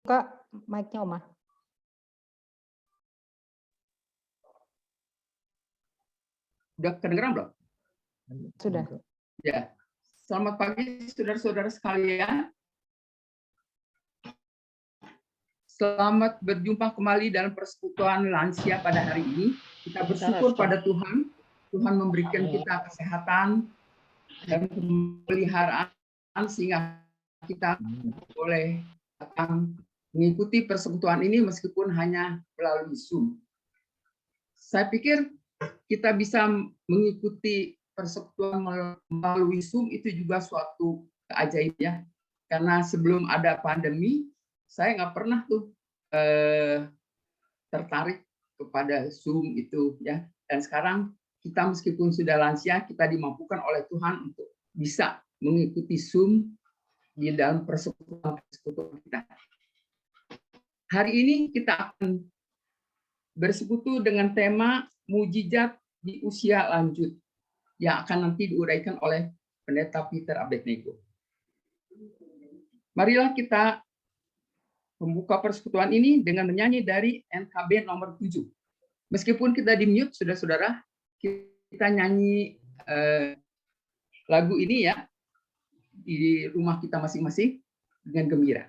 Buka mic-nya, Oma. Udah kedengeran belum? Sudah. Ya. Selamat pagi saudara-saudara sekalian. Selamat berjumpa kembali dalam persekutuan lansia pada hari ini. Kita bersyukur pada Tuhan. Tuhan memberikan kita kesehatan dan pemeliharaan sehingga kita boleh datang mengikuti persekutuan ini meskipun hanya melalui Zoom. Saya pikir kita bisa mengikuti persekutuan melalui Zoom itu juga suatu keajaiban ya. Karena sebelum ada pandemi, saya nggak pernah tuh tertarik kepada Zoom itu ya. Dan sekarang kita meskipun sudah lansia, kita dimampukan oleh Tuhan untuk bisa mengikuti Zoom di dalam persekutuan kita. Hari ini kita akan bersekutu dengan tema mujizat di usia lanjut yang akan nanti diuraikan oleh Pendeta Peter Abednego. Marilah kita membuka persekutuan ini dengan menyanyi dari NKB nomor 7. Meskipun kita di mute, saudara-saudara, kita nyanyi lagu ini ya di rumah kita masing-masing dengan gembira.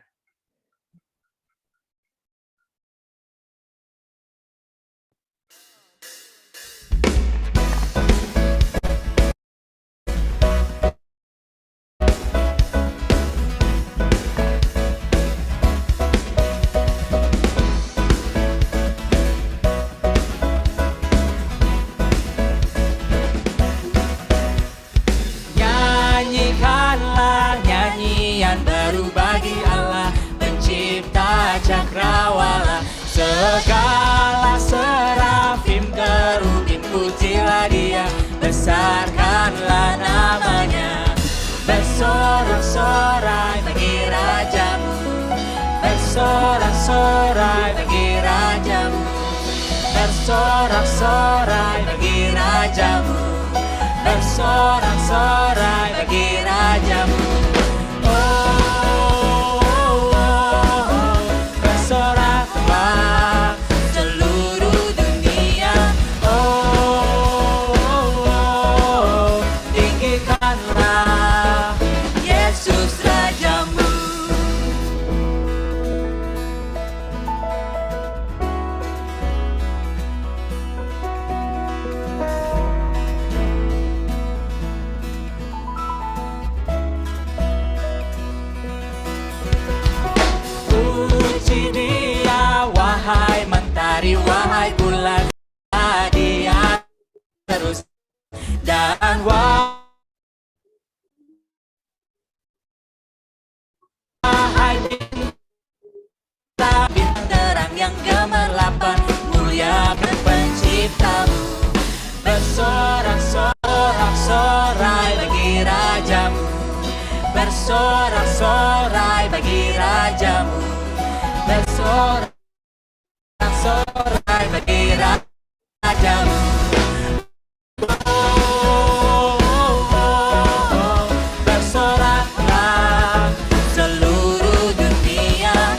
Segala serafim kerubim pujilah Dia, besarkanlah namanya. Bersorak-sorai bagi Rajamu, bersorak-sorai bagi Rajamu, bersorak-sorai bagi Rajamu, bersorak-sorai bagi Rajamu. Wahai bulan, Dia terus dan wahai bintang terang yang gemerlapan, muliakan Penciptamu. Bersorak-sorai bagi Rajamu, bersorak-sorai bagi Rajamu, bersorak sorai bagi Rajamu. Bersoraklah seluruh dunia.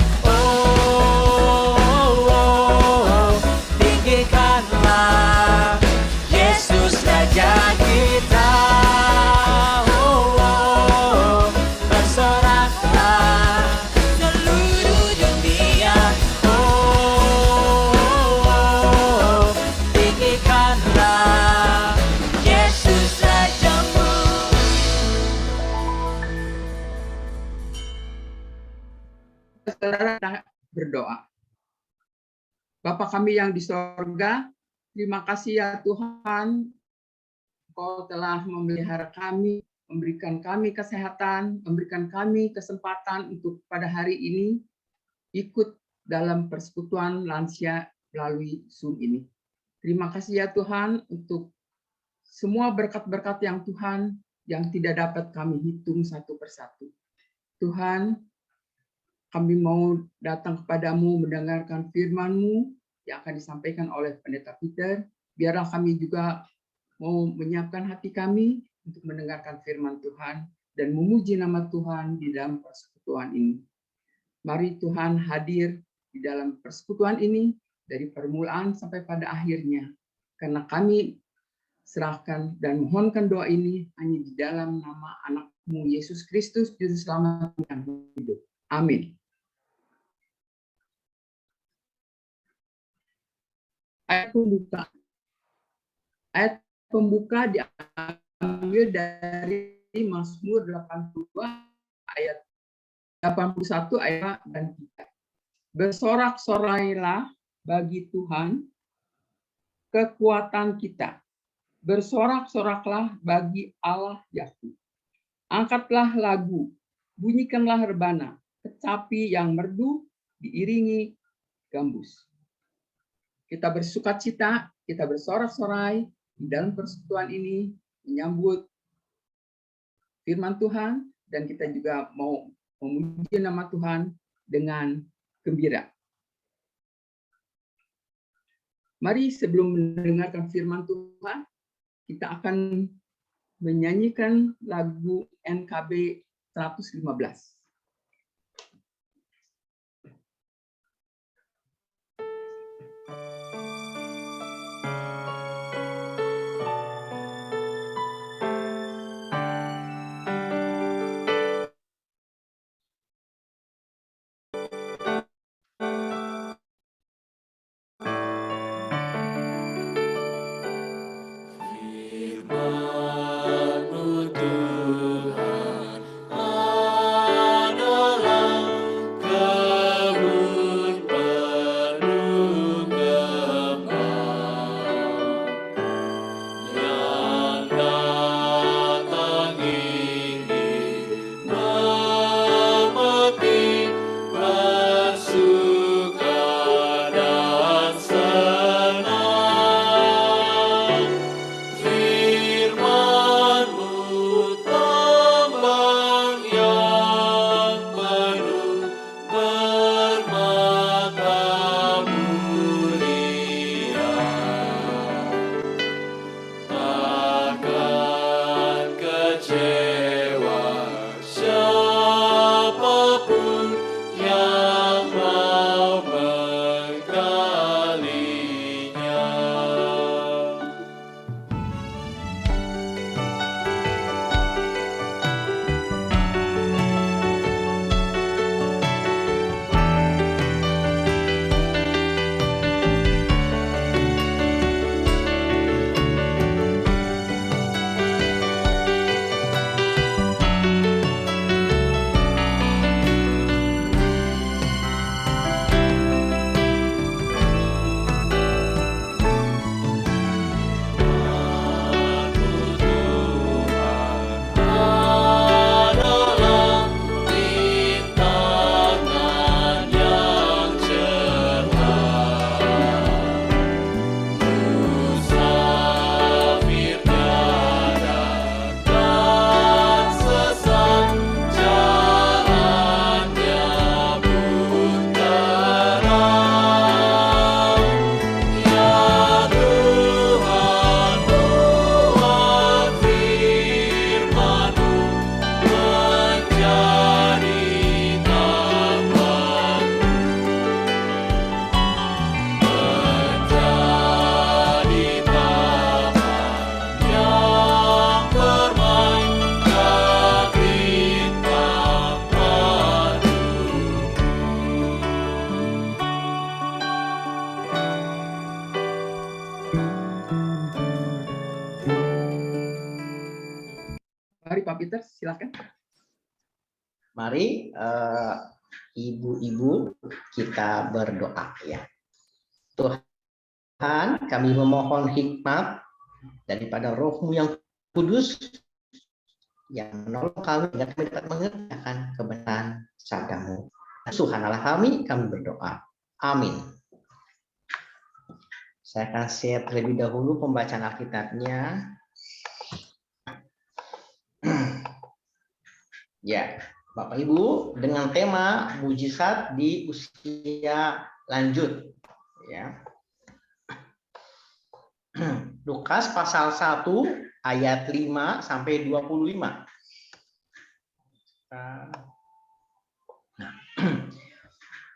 Tinggikanlah Yesus Raja kita. Bersoraklah seluruh dunia. Saudara berdoa. Bapa kami yang di sorga, terima kasih ya Tuhan, Engkau telah memelihara kami, memberikan kami kesehatan, memberikan kami kesempatan untuk pada hari ini ikut dalam persekutuan lansia melalui Zoom ini. Terima kasih ya Tuhan untuk semua berkat-berkat yang Tuhan yang tidak dapat kami hitung satu persatu. Tuhan, kami mau datang kepadamu mendengarkan firman-Mu yang akan disampaikan oleh Pendeta Peter. Biarlah kami juga mau menyiapkan hati kami untuk mendengarkan firman Tuhan dan memuji nama Tuhan di dalam persekutuan ini. Mari Tuhan hadir di dalam persekutuan ini dari permulaan sampai pada akhirnya. Karena kami serahkan dan mohonkan doa ini hanya di dalam nama anak-Mu Yesus Kristus, Juru Selamat yang hidup. Amin. Ayat pembuka diambil dari Mazmur 82 ayat 81 ayat dan 3. Bersorak-sorailah bagi Tuhan kekuatan kita. Bersorak-soraklah bagi Allah Yakub. Angkatlah lagu, bunyikanlah rebana, kecapi yang merdu diiringi gambus. Kita bersukacita, kita bersorak-sorai di dalam persekutuan ini menyambut firman Tuhan, dan kita juga mau memuji nama Tuhan dengan gembira. Mari sebelum mendengarkan firman Tuhan, kita akan menyanyikan lagu NKB 115. Mari Pak Peter, silakan. Mari ibu-ibu kita berdoa ya. Tuhan, kami memohon hikmat daripada Roh-Mu yang kudus yang menolong kami agar kami dapat mengerjakan kebenaran sabda-Mu. Tuhan Allah kami berdoa. Amin. Saya akan share terlebih dahulu pembacaan Alkitabnya. Ya, Bapak Ibu, dengan tema mujizat di usia lanjut. Ya. Lukas pasal 1 ayat 5 sampai 25.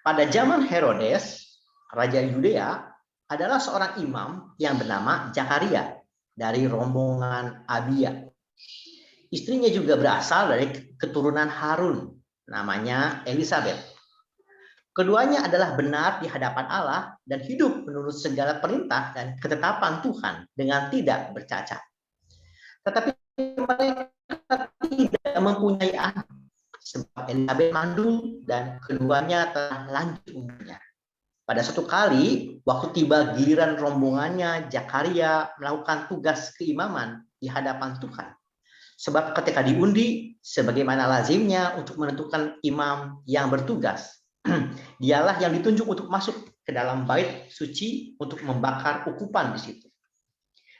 Pada zaman Herodes, raja Yudea, adalah seorang imam yang bernama Zakaria dari rombongan Abia. Istrinya juga berasal dari keturunan Harun, namanya Elizabeth. Keduanya adalah benar di hadapan Allah dan hidup menurut segala perintah dan ketetapan Tuhan dengan tidak bercacat. Tetapi mereka tidak mempunyai anak, sebab Elizabeth mandul dan keduanya telah lanjut umurnya. Pada suatu kali, waktu tiba giliran rombongannya, Zakaria melakukan tugas keimaman di hadapan Tuhan. Sebab ketika diundi, sebagaimana lazimnya untuk menentukan imam yang bertugas, dialah yang ditunjuk untuk masuk ke dalam bait suci untuk membakar ukupan di situ.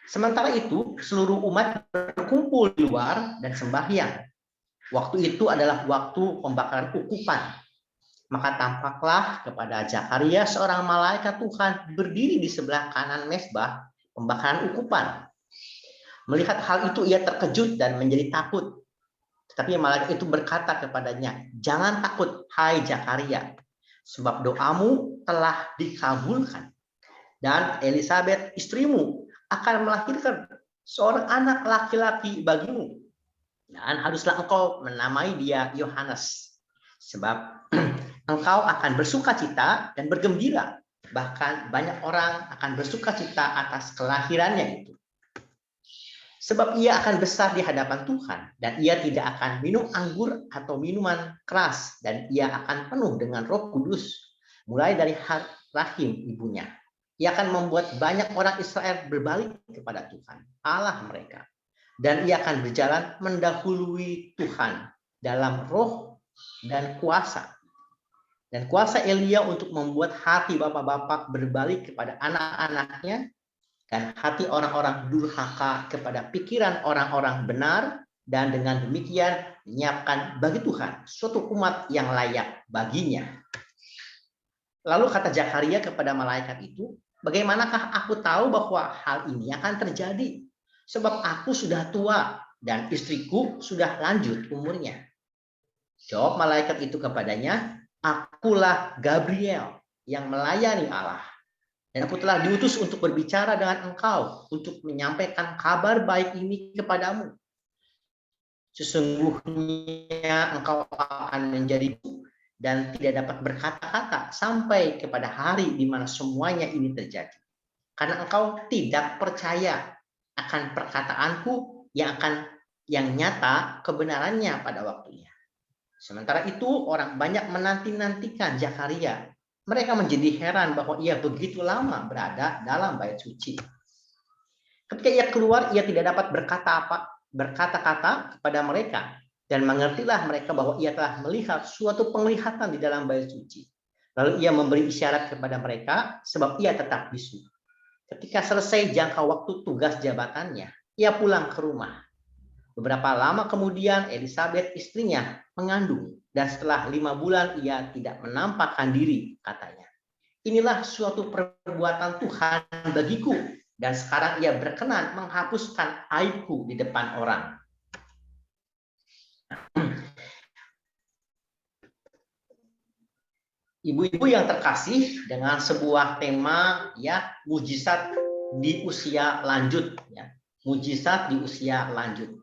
Sementara itu, seluruh umat berkumpul di luar dan sembahyang. Waktu itu adalah waktu pembakaran ukupan. Maka tampaklah kepada Zakaria seorang malaikat Tuhan berdiri di sebelah kanan mezbah pembakaran ukupan. Melihat hal itu ia terkejut dan menjadi takut. Tetapi malaikat itu berkata kepadanya, "Jangan takut, hai Zakaria, sebab doamu telah dikabulkan. Dan Elizabeth istrimu akan melahirkan seorang anak laki-laki bagimu. Dan haruslah engkau menamai dia Yohanes. Sebab engkau akan bersukacita dan bergembira. Bahkan banyak orang akan bersukacita atas kelahirannya itu. Sebab ia akan besar di hadapan Tuhan. Dan ia tidak akan minum anggur atau minuman keras. Dan ia akan penuh dengan Roh Kudus. Mulai dari rahim ibunya. Ia akan membuat banyak orang Israel berbalik kepada Tuhan, Allah mereka. Dan ia akan berjalan mendahului Tuhan dalam roh dan kuasa. Dan kuasa Elia untuk membuat hati bapak-bapak berbalik kepada anak-anaknya dan hati orang-orang durhaka kepada pikiran orang-orang benar, dan dengan demikian menyiapkan bagi Tuhan suatu umat yang layak baginya. Lalu kata Zakaria kepada malaikat itu, "Bagaimanakah aku tahu bahwa hal ini akan terjadi? Sebab aku sudah tua dan istriku sudah lanjut umurnya." Jawab malaikat itu kepadanya, "Akulah Gabriel yang melayani Allah. Dan aku telah diutus untuk berbicara dengan engkau, untuk menyampaikan kabar baik ini kepadamu. Sesungguhnya engkau akan menjadi dan tidak dapat berkata-kata sampai kepada hari di mana semuanya ini terjadi. Karena engkau tidak percaya akan perkataanku yang nyata kebenarannya pada waktunya." Sementara itu orang banyak menanti-nantikan Zakaria. Mereka menjadi heran bahwa ia begitu lama berada dalam bait suci. Ketika ia keluar, ia tidak dapat berkata-kata kepada mereka. Dan mengertilah mereka bahwa ia telah melihat suatu penglihatan di dalam bait suci. Lalu ia memberi isyarat kepada mereka sebab ia tetap bisu. Ketika selesai jangka waktu tugas jabatannya, ia pulang ke rumah. Beberapa lama kemudian Elizabeth istrinya mengandung, dan setelah 5 bulan ia tidak menampakkan diri, katanya. "Inilah suatu perbuatan Tuhan bagiku, dan sekarang ia berkenan menghapuskan aibku di depan orang." Ibu-ibu yang terkasih, dengan sebuah tema ya mujizat di usia lanjut, ya mujizat di usia lanjut.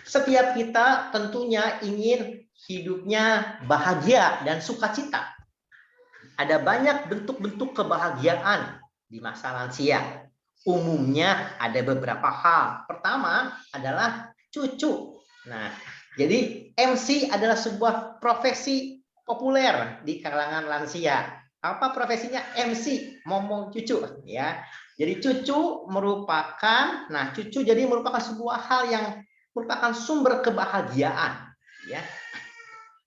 Setiap kita tentunya ingin hidupnya bahagia dan sukacita. Ada banyak bentuk-bentuk kebahagiaan di masa lansia. Umumnya ada beberapa hal. Pertama adalah cucu. Nah, jadi MC adalah sebuah profesi populer di kalangan lansia. Apa profesinya? MC, momong cucu, ya. Jadi cucu merupakan sebuah hal yang merupakan sumber kebahagiaan, ya.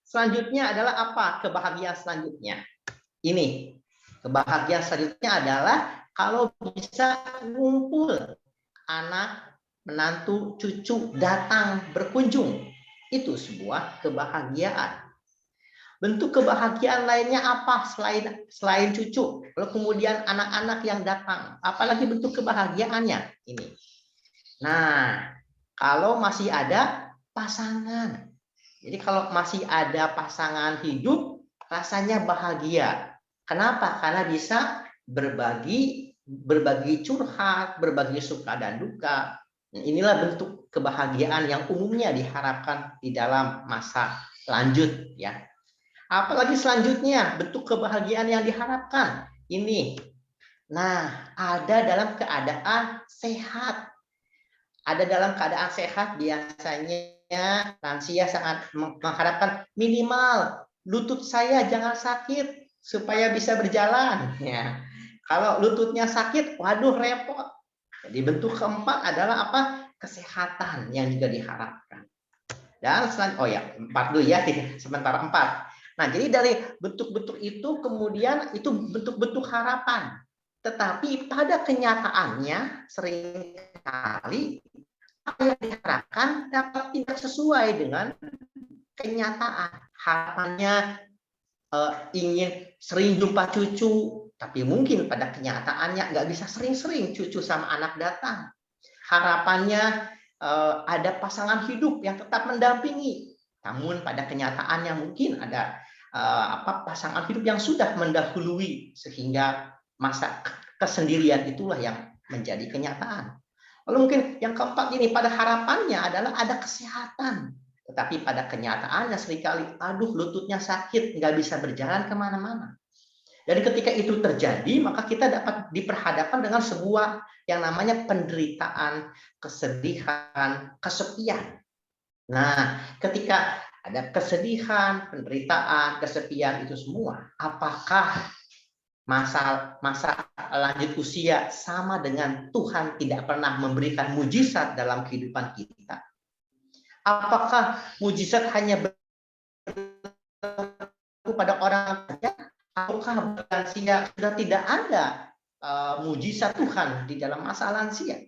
Selanjutnya adalah apa? Kebahagiaan selanjutnya. Ini. Kebahagiaan selanjutnya adalah kalau bisa ngumpul anak, menantu, cucu datang berkunjung. Itu sebuah kebahagiaan. Bentuk kebahagiaan lainnya apa selain cucu? Lalu kemudian anak-anak yang datang. Apalagi bentuk kebahagiaannya ini. Nah, kalau masih ada pasangan. Jadi kalau masih ada pasangan hidup, rasanya bahagia. Kenapa? Karena bisa berbagi curhat, berbagi suka dan duka. Inilah bentuk kebahagiaan yang umumnya diharapkan di dalam masa lanjut, ya. Apalagi selanjutnya bentuk kebahagiaan yang diharapkan ini. Nah, ada dalam keadaan sehat. Ada dalam keadaan sehat biasanya lansia sangat mengharapkan minimal lutut saya jangan sakit supaya bisa berjalan, ya. Kalau lututnya sakit, waduh repot. Jadi bentuk keempat adalah apa? Kesehatan yang juga diharapkan. Dan empat dulu ya, sementara 4. Nah, jadi dari bentuk-bentuk itu kemudian itu bentuk-bentuk harapan. Tetapi pada kenyataannya seringkali apa yang diharapkan dapat tidak sesuai dengan kenyataan. Harapannya ingin sering jumpa cucu, tapi mungkin pada kenyataannya nggak bisa sering-sering cucu sama anak datang. Harapannya ada pasangan hidup yang tetap mendampingi, namun pada kenyataannya mungkin ada pasangan hidup yang sudah mendahului sehingga masa kesendirian itulah yang menjadi kenyataan. Lalu mungkin yang keempat ini, pada harapannya adalah ada kesehatan. Tetapi pada kenyataannya seringkali, aduh lututnya sakit, nggak bisa berjalan kemana-mana. Dan ketika itu terjadi, maka kita dapat diperhadapkan dengan sebuah yang namanya penderitaan, kesedihan, kesepian. Nah, ketika ada kesedihan, penderitaan, kesepian itu semua, apakah masa lanjut usia sama dengan Tuhan tidak pernah memberikan mujizat dalam kehidupan kita? Apakah mujizat hanya berlaku pada orang saja? Apakah lansia sudah tidak ada mujizat Tuhan di dalam masa lansia?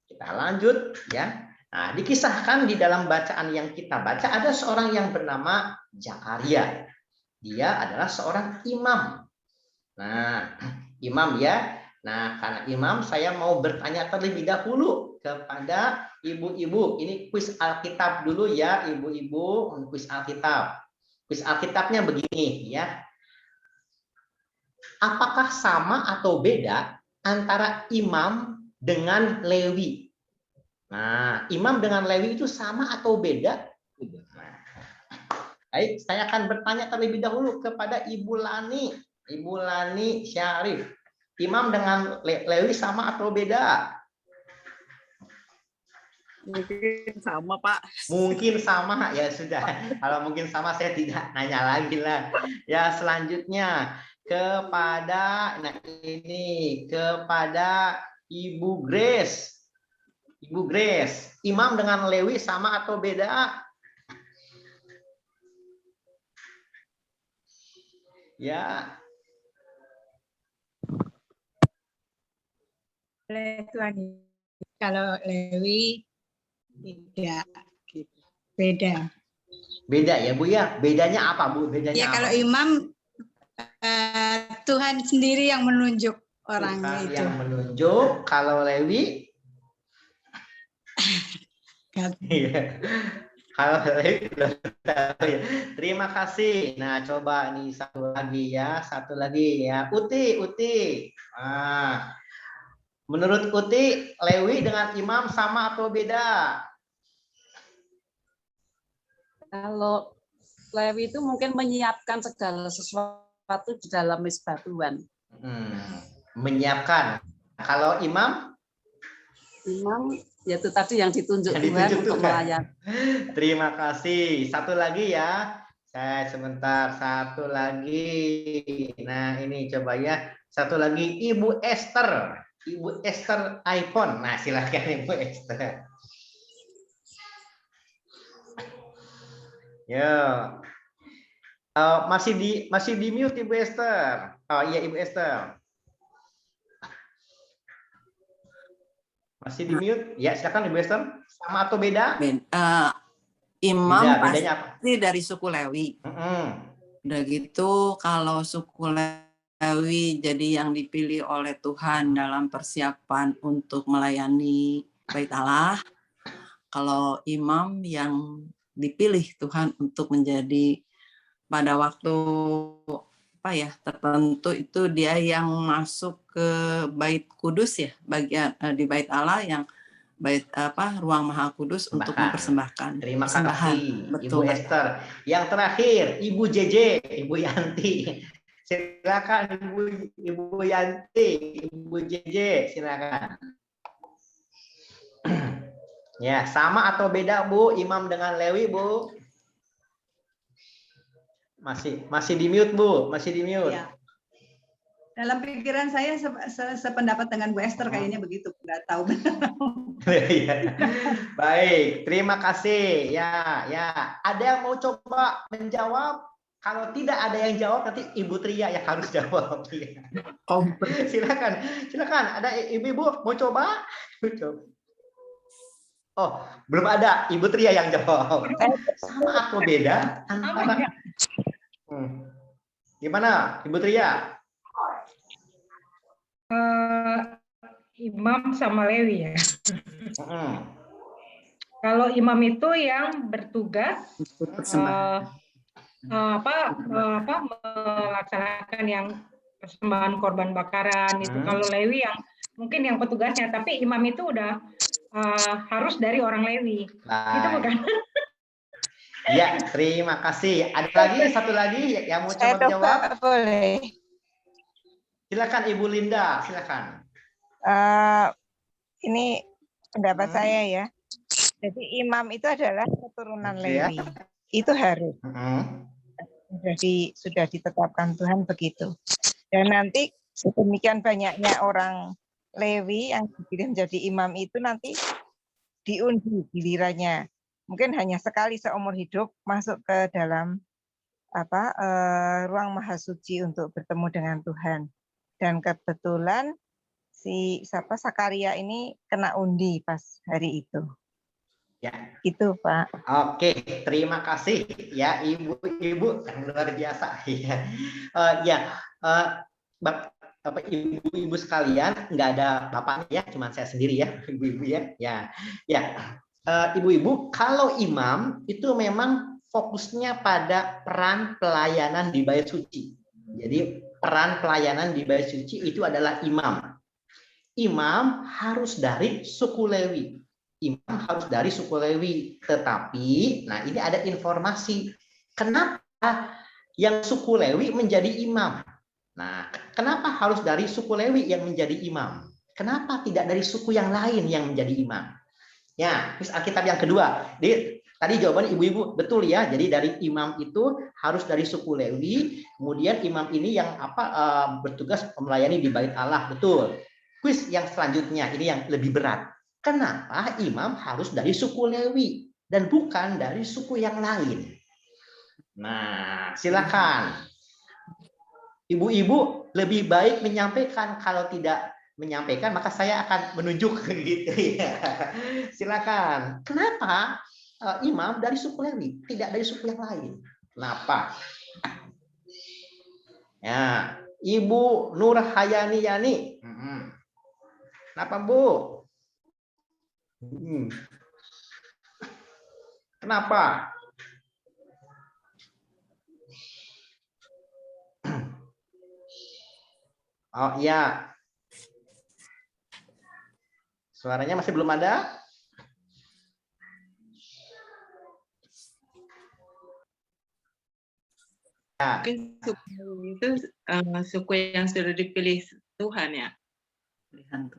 Kita lanjut ya. Nah, dikisahkan di dalam bacaan yang kita baca ada seorang yang bernama Zakaria. Dia adalah seorang imam. Nah, imam ya. Nah, karena imam saya mau bertanya terlebih dahulu kepada ibu-ibu. Ini kuis Alkitab dulu ya, ibu-ibu, kuis Alkitab. Kuis Alkitabnya begini ya. Apakah sama atau beda antara imam dengan Lewi? Nah, imam dengan Lewi itu sama atau beda? Nah, baik, saya akan bertanya terlebih dahulu kepada Ibu Lani. Ibu Lani Syarif, imam dengan Lewi sama atau beda? Mungkin sama, Pak. Mungkin sama, ya sudah. Kalau mungkin sama saya tidak nanya lagi lah. Ya, selanjutnya kepada Ibu Grace. Ibu Grace, imam dengan Lewi sama atau beda? Ya. Tuhan, kalau Lewi tidak beda. Beda ya Bu ya. Bedanya apa Bu? Bedanya Ya kalau apa? imam Tuhan sendiri yang menunjuk orangnya Tuhan itu. yang menunjuk. Kalau Lewi? Iya. Kalau Lewi terima kasih. Nah coba nih satu lagi ya. Uti. Nah. Menurut Uti, Lewi dengan imam sama atau beda? Kalau Lewi itu mungkin menyiapkan segala sesuatu di dalam misbah Tuhan. Menyiapkan. Kalau imam? Imam, yaitu tadi yang ditunjuk Tuhan untuk melayani. Terima kasih. Satu lagi ya. Saya sebentar. Satu lagi. Nah ini coba ya. Satu lagi Ibu Esther. Ibu Esther iPhone. Nah, silakan Ibu Esther. Ya. Masih di mute Ibu Esther. Oh iya Ibu Esther. Masih di mute? Ya, silakan Ibu Esther. Sama atau beda? Imam Bedanya apa? pasti dari suku Lewi. Udah gitu kalau suku Lewi jadi yang dipilih oleh Tuhan dalam persiapan untuk melayani Bait Allah. Kalau imam yang dipilih Tuhan untuk menjadi pada waktu apa ya tertentu itu dia yang masuk ke Bait Kudus ya, bagian di Bait Allah yang bait apa ruang Maha Kudus untuk Bahkan. mempersembahkan Terima persembahan. kasih Betul. Ibu Esther. Yang terakhir Ibu JJ, Ibu Yanti. Silakan Ibu Yanti, Ibu JJ, silakan. Ya, sama atau beda Bu imam dengan Lewi Bu? Masih di mute Bu, masih di mute. Ya. Dalam pikiran saya sependapat dengan Bu Esther kayaknya begitu, nggak tahu benar. Baik, terima kasih. Ya, ada yang mau coba menjawab? Kalau tidak ada yang jawab, nanti Ibu Tria yang harus jawab. Silakan. Ada ibu-ibu mau coba? Oh, belum ada. Ibu Tria yang jawab. Sama atau beda? Gimana, Ibu Tria? Imam sama Lewi ya. Kalau imam itu yang bertugas melaksanakan yang persembahan korban bakaran itu. Kalau Lewi yang mungkin yang petugasnya, tapi imam itu udah harus dari orang Lewi. Itu bukan? Ya, terima kasih. Ada lagi satu lagi yang mau coba jawab? Boleh. Silakan Ibu Linda, silakan. Ini pendapat saya ya. Jadi imam itu adalah keturunan Lewi. Itu harus. Sudah ditetapkan Tuhan begitu. Dan nanti sedemikian banyaknya orang Lewi yang dipilih menjadi imam itu nanti diundi gilirannya. Mungkin hanya sekali seumur hidup masuk ke dalam ruang maha suci untuk bertemu dengan Tuhan. Dan kebetulan si Sakaria ini kena undi pas hari itu. Ya. Itu Pak. Oke, terima kasih ya ibu-ibu yang luar biasa. Bapak ibu-ibu sekalian, nggak ada bapaknya ya, cuma saya sendiri ya, ibu-ibu ya. Ibu-ibu, kalau imam itu memang fokusnya pada peran pelayanan di bait suci. Jadi peran pelayanan di bait suci itu adalah imam. Imam harus dari suku Lewi. Imam harus dari suku Lewi. Tetapi, nah ini ada informasi. Kenapa yang suku Lewi menjadi imam? Nah, kenapa harus dari suku Lewi yang menjadi imam? Kenapa tidak dari suku yang lain yang menjadi imam? Ya, terus Alkitab yang kedua. Tadi jawaban ibu-ibu betul ya. Jadi dari imam itu harus dari suku Lewi. Kemudian imam ini yang bertugas melayani di Bait Allah, betul. Kuis yang selanjutnya ini yang lebih berat. Kenapa imam harus dari suku Lewi dan bukan dari suku yang lain? Nah, silakan. Ibu-ibu lebih baik menyampaikan. Kalau tidak menyampaikan, maka saya akan menunjuk gitu ya. Silakan. Kenapa imam dari suku Lewi, tidak dari suku yang lain? Kenapa? Ya, Ibu Nur Hayani Yani. Kenapa, Bu? Kenapa? Oh iya. Suaranya masih belum ada? Mungkin suku itu suku yang sudah dipilih Tuhan ya.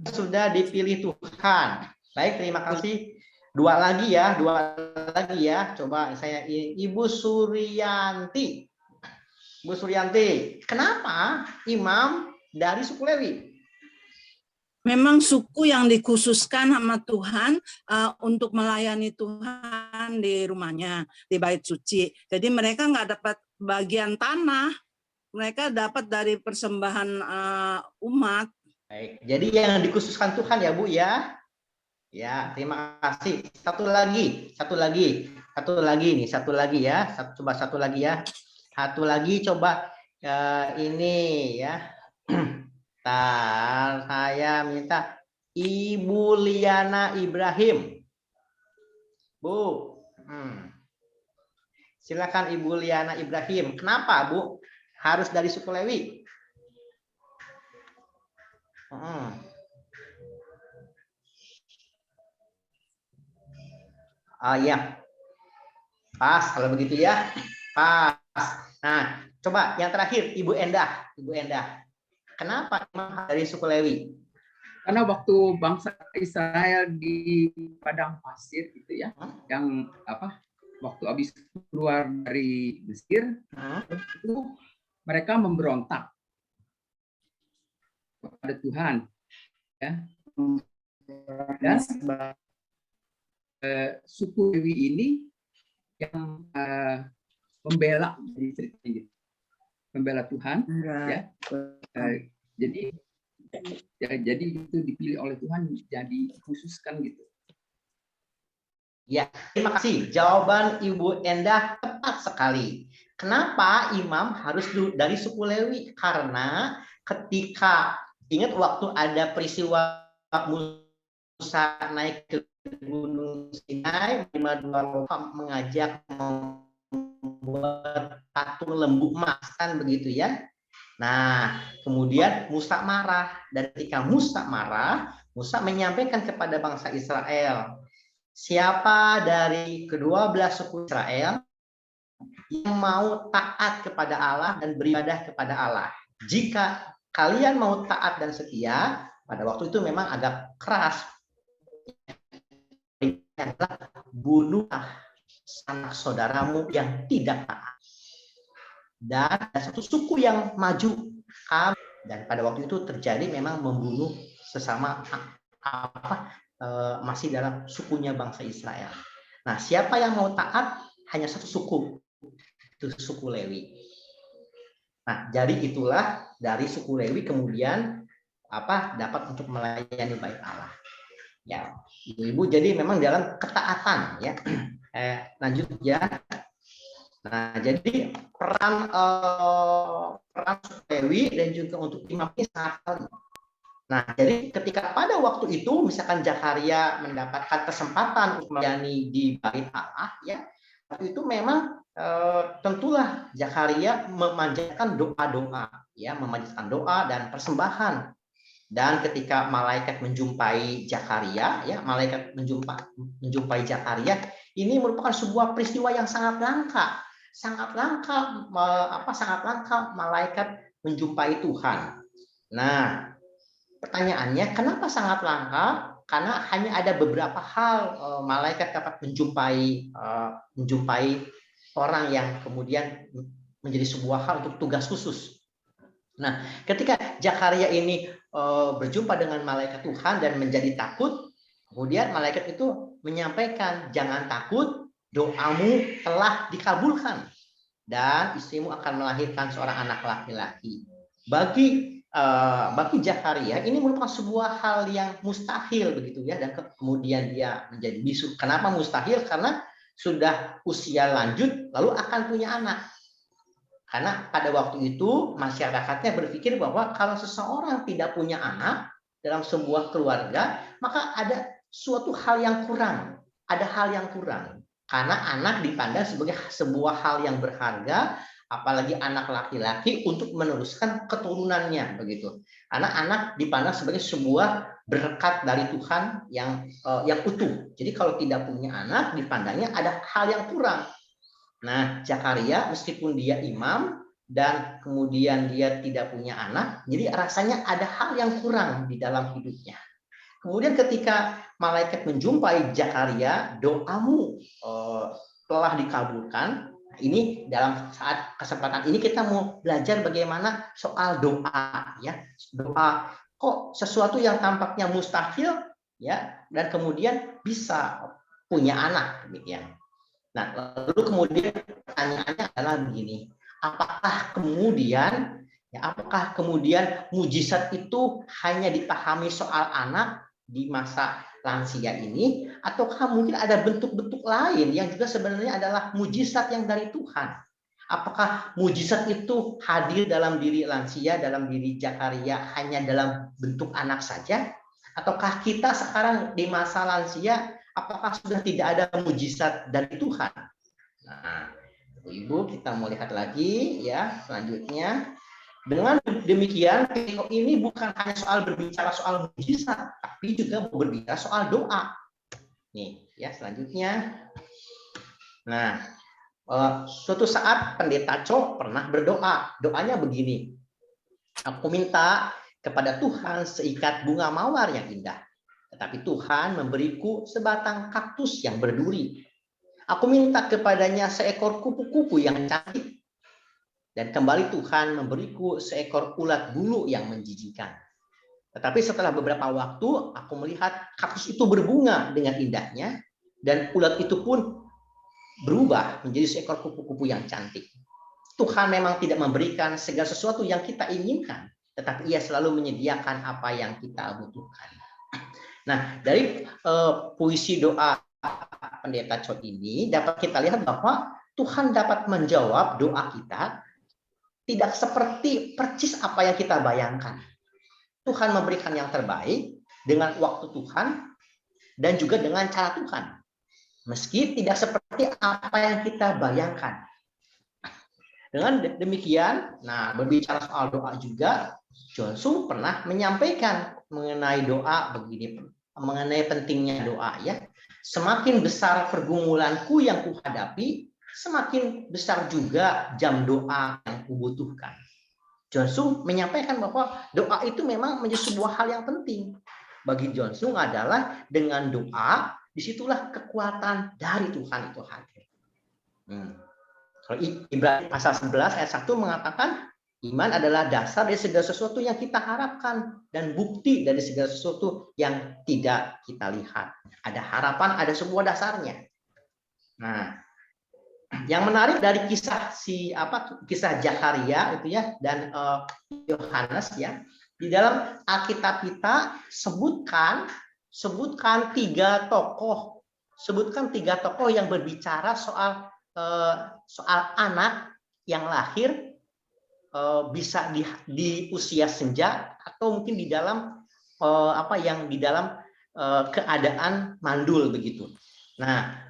Sudah dipilih Tuhan. Baik, terima kasih. Dua lagi ya. Coba saya Ibu Suryanti. Bu Suryanti, kenapa imam dari suku Lewi? Memang suku yang dikhususkan sama Tuhan untuk melayani Tuhan di rumahnya, di bait suci. Jadi mereka nggak dapat bagian tanah, mereka dapat dari persembahan umat. Baik, jadi yang dikhususkan Tuhan ya Bu ya. Ya, terima kasih. Satu lagi nih, satu lagi ya. Satu lagi coba ini ya. Saya minta Ibu Liana Ibrahim. Bu. Silakan Ibu Liana Ibrahim. Kenapa, Bu? Harus dari suku Lewi? Oh iya. Pas kalau begitu ya. Pas. Nah, coba yang terakhir Ibu Endah. Ibu Endah. Kenapa dari suku Lewi? Karena waktu bangsa Israel di padang pasir gitu ya, yang waktu habis keluar dari Mesir, itu mereka memberontak kepada Tuhan, ya. Dan suku Lewi ini yang membela, membela Tuhan, ya. Jadi itu dipilih oleh Tuhan, jadi khususkan gitu. Ya, terima kasih. Jawaban Ibu Endah tepat sekali. Kenapa imam harus dari suku Lewi? Karena ketika ingat waktu ada peristiwa Musa naik ke Gunung Sinai, 52 mengajak membuat patung lembu emas, kan begitu ya? Nah, kemudian Musa marah, dan ketika Musa marah, Musa menyampaikan kepada bangsa Israel, siapa dari ke-12 suku Israel yang mau taat kepada Allah dan beribadah kepada Allah. Jika kalian mau taat dan setia, pada waktu itu memang agak keras, bunuhlah anak saudaramu yang tidak taat. Dan ada satu suku yang maju, dan pada waktu itu terjadi memang membunuh sesama masih dalam sukunya bangsa Israel. Nah, siapa yang mau taat? Hanya satu suku, itu suku Lewi. Nah, jadi itulah dari suku Lewi kemudian dapat untuk melayani bait Allah. Ya, Ibu, jadi memang dalam ketaatan ya. Lanjut ya. Nah, jadi peran Lewi dan juga untuk imam ini sangat penting. Nah, jadi ketika pada waktu itu misalkan Zakaria mendapatkan kesempatan untuk melayani di bait Allah, ya, waktu itu memang tentulah Zakaria memanjatkan doa-doa, ya, memanjatkan doa dan persembahan. Dan ketika malaikat menjumpai Zakaria, ya, malaikat menjumpai Zakaria, ini merupakan sebuah peristiwa yang sangat langka. Sangat langka malaikat menjumpai Tuhan. Nah, pertanyaannya kenapa sangat langka? Karena hanya ada beberapa hal malaikat dapat menjumpai orang yang kemudian menjadi sebuah hal untuk tugas khusus. Nah, ketika Zakaria ini berjumpa dengan malaikat Tuhan dan menjadi takut, kemudian malaikat itu menyampaikan, jangan takut, doamu telah dikabulkan dan istrimu akan melahirkan seorang anak laki-laki. Bagi Zakaria ini merupakan sebuah hal yang mustahil begitu ya, dan kemudian dia menjadi bisu. Kenapa mustahil? Karena sudah usia lanjut lalu akan punya anak. Karena pada waktu itu masyarakatnya berpikir bahwa kalau seseorang tidak punya anak dalam sebuah keluarga, maka ada suatu hal yang kurang. Ada hal yang kurang. Karena anak dipandang sebagai sebuah hal yang berharga, apalagi anak laki-laki untuk meneruskan keturunannya begitu. Karena anak dipandang sebagai sebuah berkat dari Tuhan yang utuh. Jadi kalau tidak punya anak dipandangnya ada hal yang kurang. Nah, Zakaria meskipun dia imam dan kemudian dia tidak punya anak, jadi rasanya ada hal yang kurang di dalam hidupnya. Kemudian ketika malaikat menjumpai Zakaria, doamu telah dikabulkan. Ini dalam saat kesempatan ini kita mau belajar bagaimana soal doa, ya. Doa kok sesuatu yang tampaknya mustahil, ya, dan kemudian bisa punya anak, demikian. Nah, lalu kemudian pertanyaannya adalah begini, apakah kemudian mujizat itu hanya dipahami soal anak di masa lansia ini, ataukah mungkin ada bentuk-bentuk lain yang juga sebenarnya adalah mujizat yang dari Tuhan? Apakah mujizat itu hadir dalam diri lansia, dalam diri Zakaria hanya dalam bentuk anak saja? Ataukah kita sekarang di masa lansia, apakah sudah tidak ada mujizat dari Tuhan? Nah, Ibu, kita mau lihat lagi ya selanjutnya. Dengan demikian, ini bukan hanya soal berbicara soal mujizat, tapi juga berbicara soal doa. Nih, ya selanjutnya. Nah, suatu saat Pendeta Cho pernah berdoa. Doanya begini. Aku minta kepada Tuhan seikat bunga mawar yang indah. Tetapi Tuhan memberiku sebatang kaktus yang berduri. Aku minta kepadanya seekor kupu-kupu yang cantik. Dan kembali Tuhan memberiku seekor ulat bulu yang menjijikan. Tetapi setelah beberapa waktu, aku melihat kaktus itu berbunga dengan indahnya. Dan ulat itu pun berubah menjadi seekor kupu-kupu yang cantik. Tuhan memang tidak memberikan segala sesuatu yang kita inginkan. Tetapi Ia selalu menyediakan apa yang kita butuhkan. Nah, dari puisi doa Pendeta Cho ini dapat kita lihat bahwa Tuhan dapat menjawab doa kita tidak seperti percis apa yang kita bayangkan. Tuhan memberikan yang terbaik dengan waktu Tuhan dan juga dengan cara Tuhan. Meski tidak seperti apa yang kita bayangkan. Dengan demikian, nah berbicara soal doa juga, Johnson pernah menyampaikan mengenai doa begini, mengenai pentingnya doa ya. Semakin besar pergumulanku yang kuhadapi, semakin besar juga jam doa yang kubutuhkan. Johnson menyampaikan bahwa doa itu memang menjadi sebuah hal yang penting. Bagi Johnson adalah dengan doa, disitulah kekuatan dari Tuhan itu hadir. Kalau Ibrani pasal 11 ayat 1 mengatakan, iman adalah dasar dari segala sesuatu yang kita harapkan dan bukti dari segala sesuatu yang tidak kita lihat. Ada harapan, ada sebuah dasarnya. Nah, yang menarik dari kisah kisah Zakaria itu ya dan Yohanes ya, di dalam Alkitab kita sebutkan tiga tokoh yang berbicara soal anak yang lahir bisa di usia senja atau mungkin di dalam keadaan mandul begitu. Nah,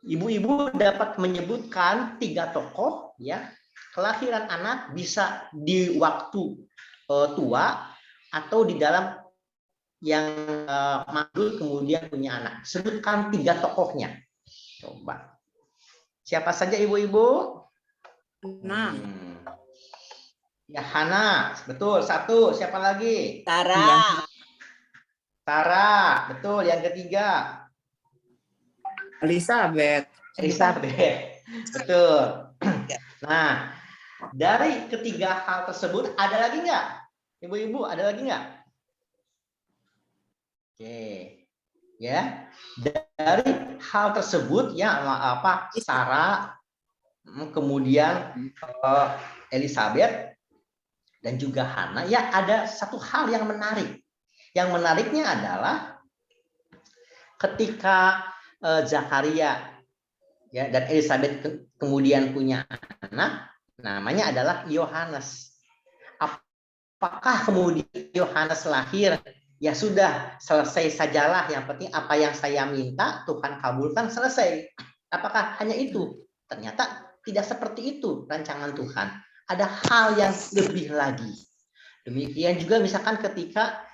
ibu-ibu dapat menyebutkan tiga tokoh ya, kelahiran anak bisa di waktu tua atau di dalam yang mandul kemudian punya anak. Sebutkan tiga tokohnya. Coba. Siapa saja ibu-ibu? Nah. Ya Hana, betul. Satu. Siapa lagi? Tara. Tara, betul. Yang ketiga. Elizabeth. Betul. Nah, dari ketiga hal tersebut ada lagi nggak? Ibu-ibu, ada lagi nggak? Oke. Ya. Dari hal tersebut ya Sarah, kemudian Elizabeth dan juga Hana, ya ada satu hal yang menarik. Yang menariknya adalah ketika Zakaria ya dan Elizabeth kemudian punya anak, namanya adalah Yohanes. Apakah kemudian Yohanes lahir? Ya sudah, selesai sajalah. Yang penting apa yang saya minta Tuhan kabulkan, selesai. Apakah hanya itu? Ternyata tidak seperti itu rancangan Tuhan. Ada hal yang lebih lagi. Demikian juga misalkan ketika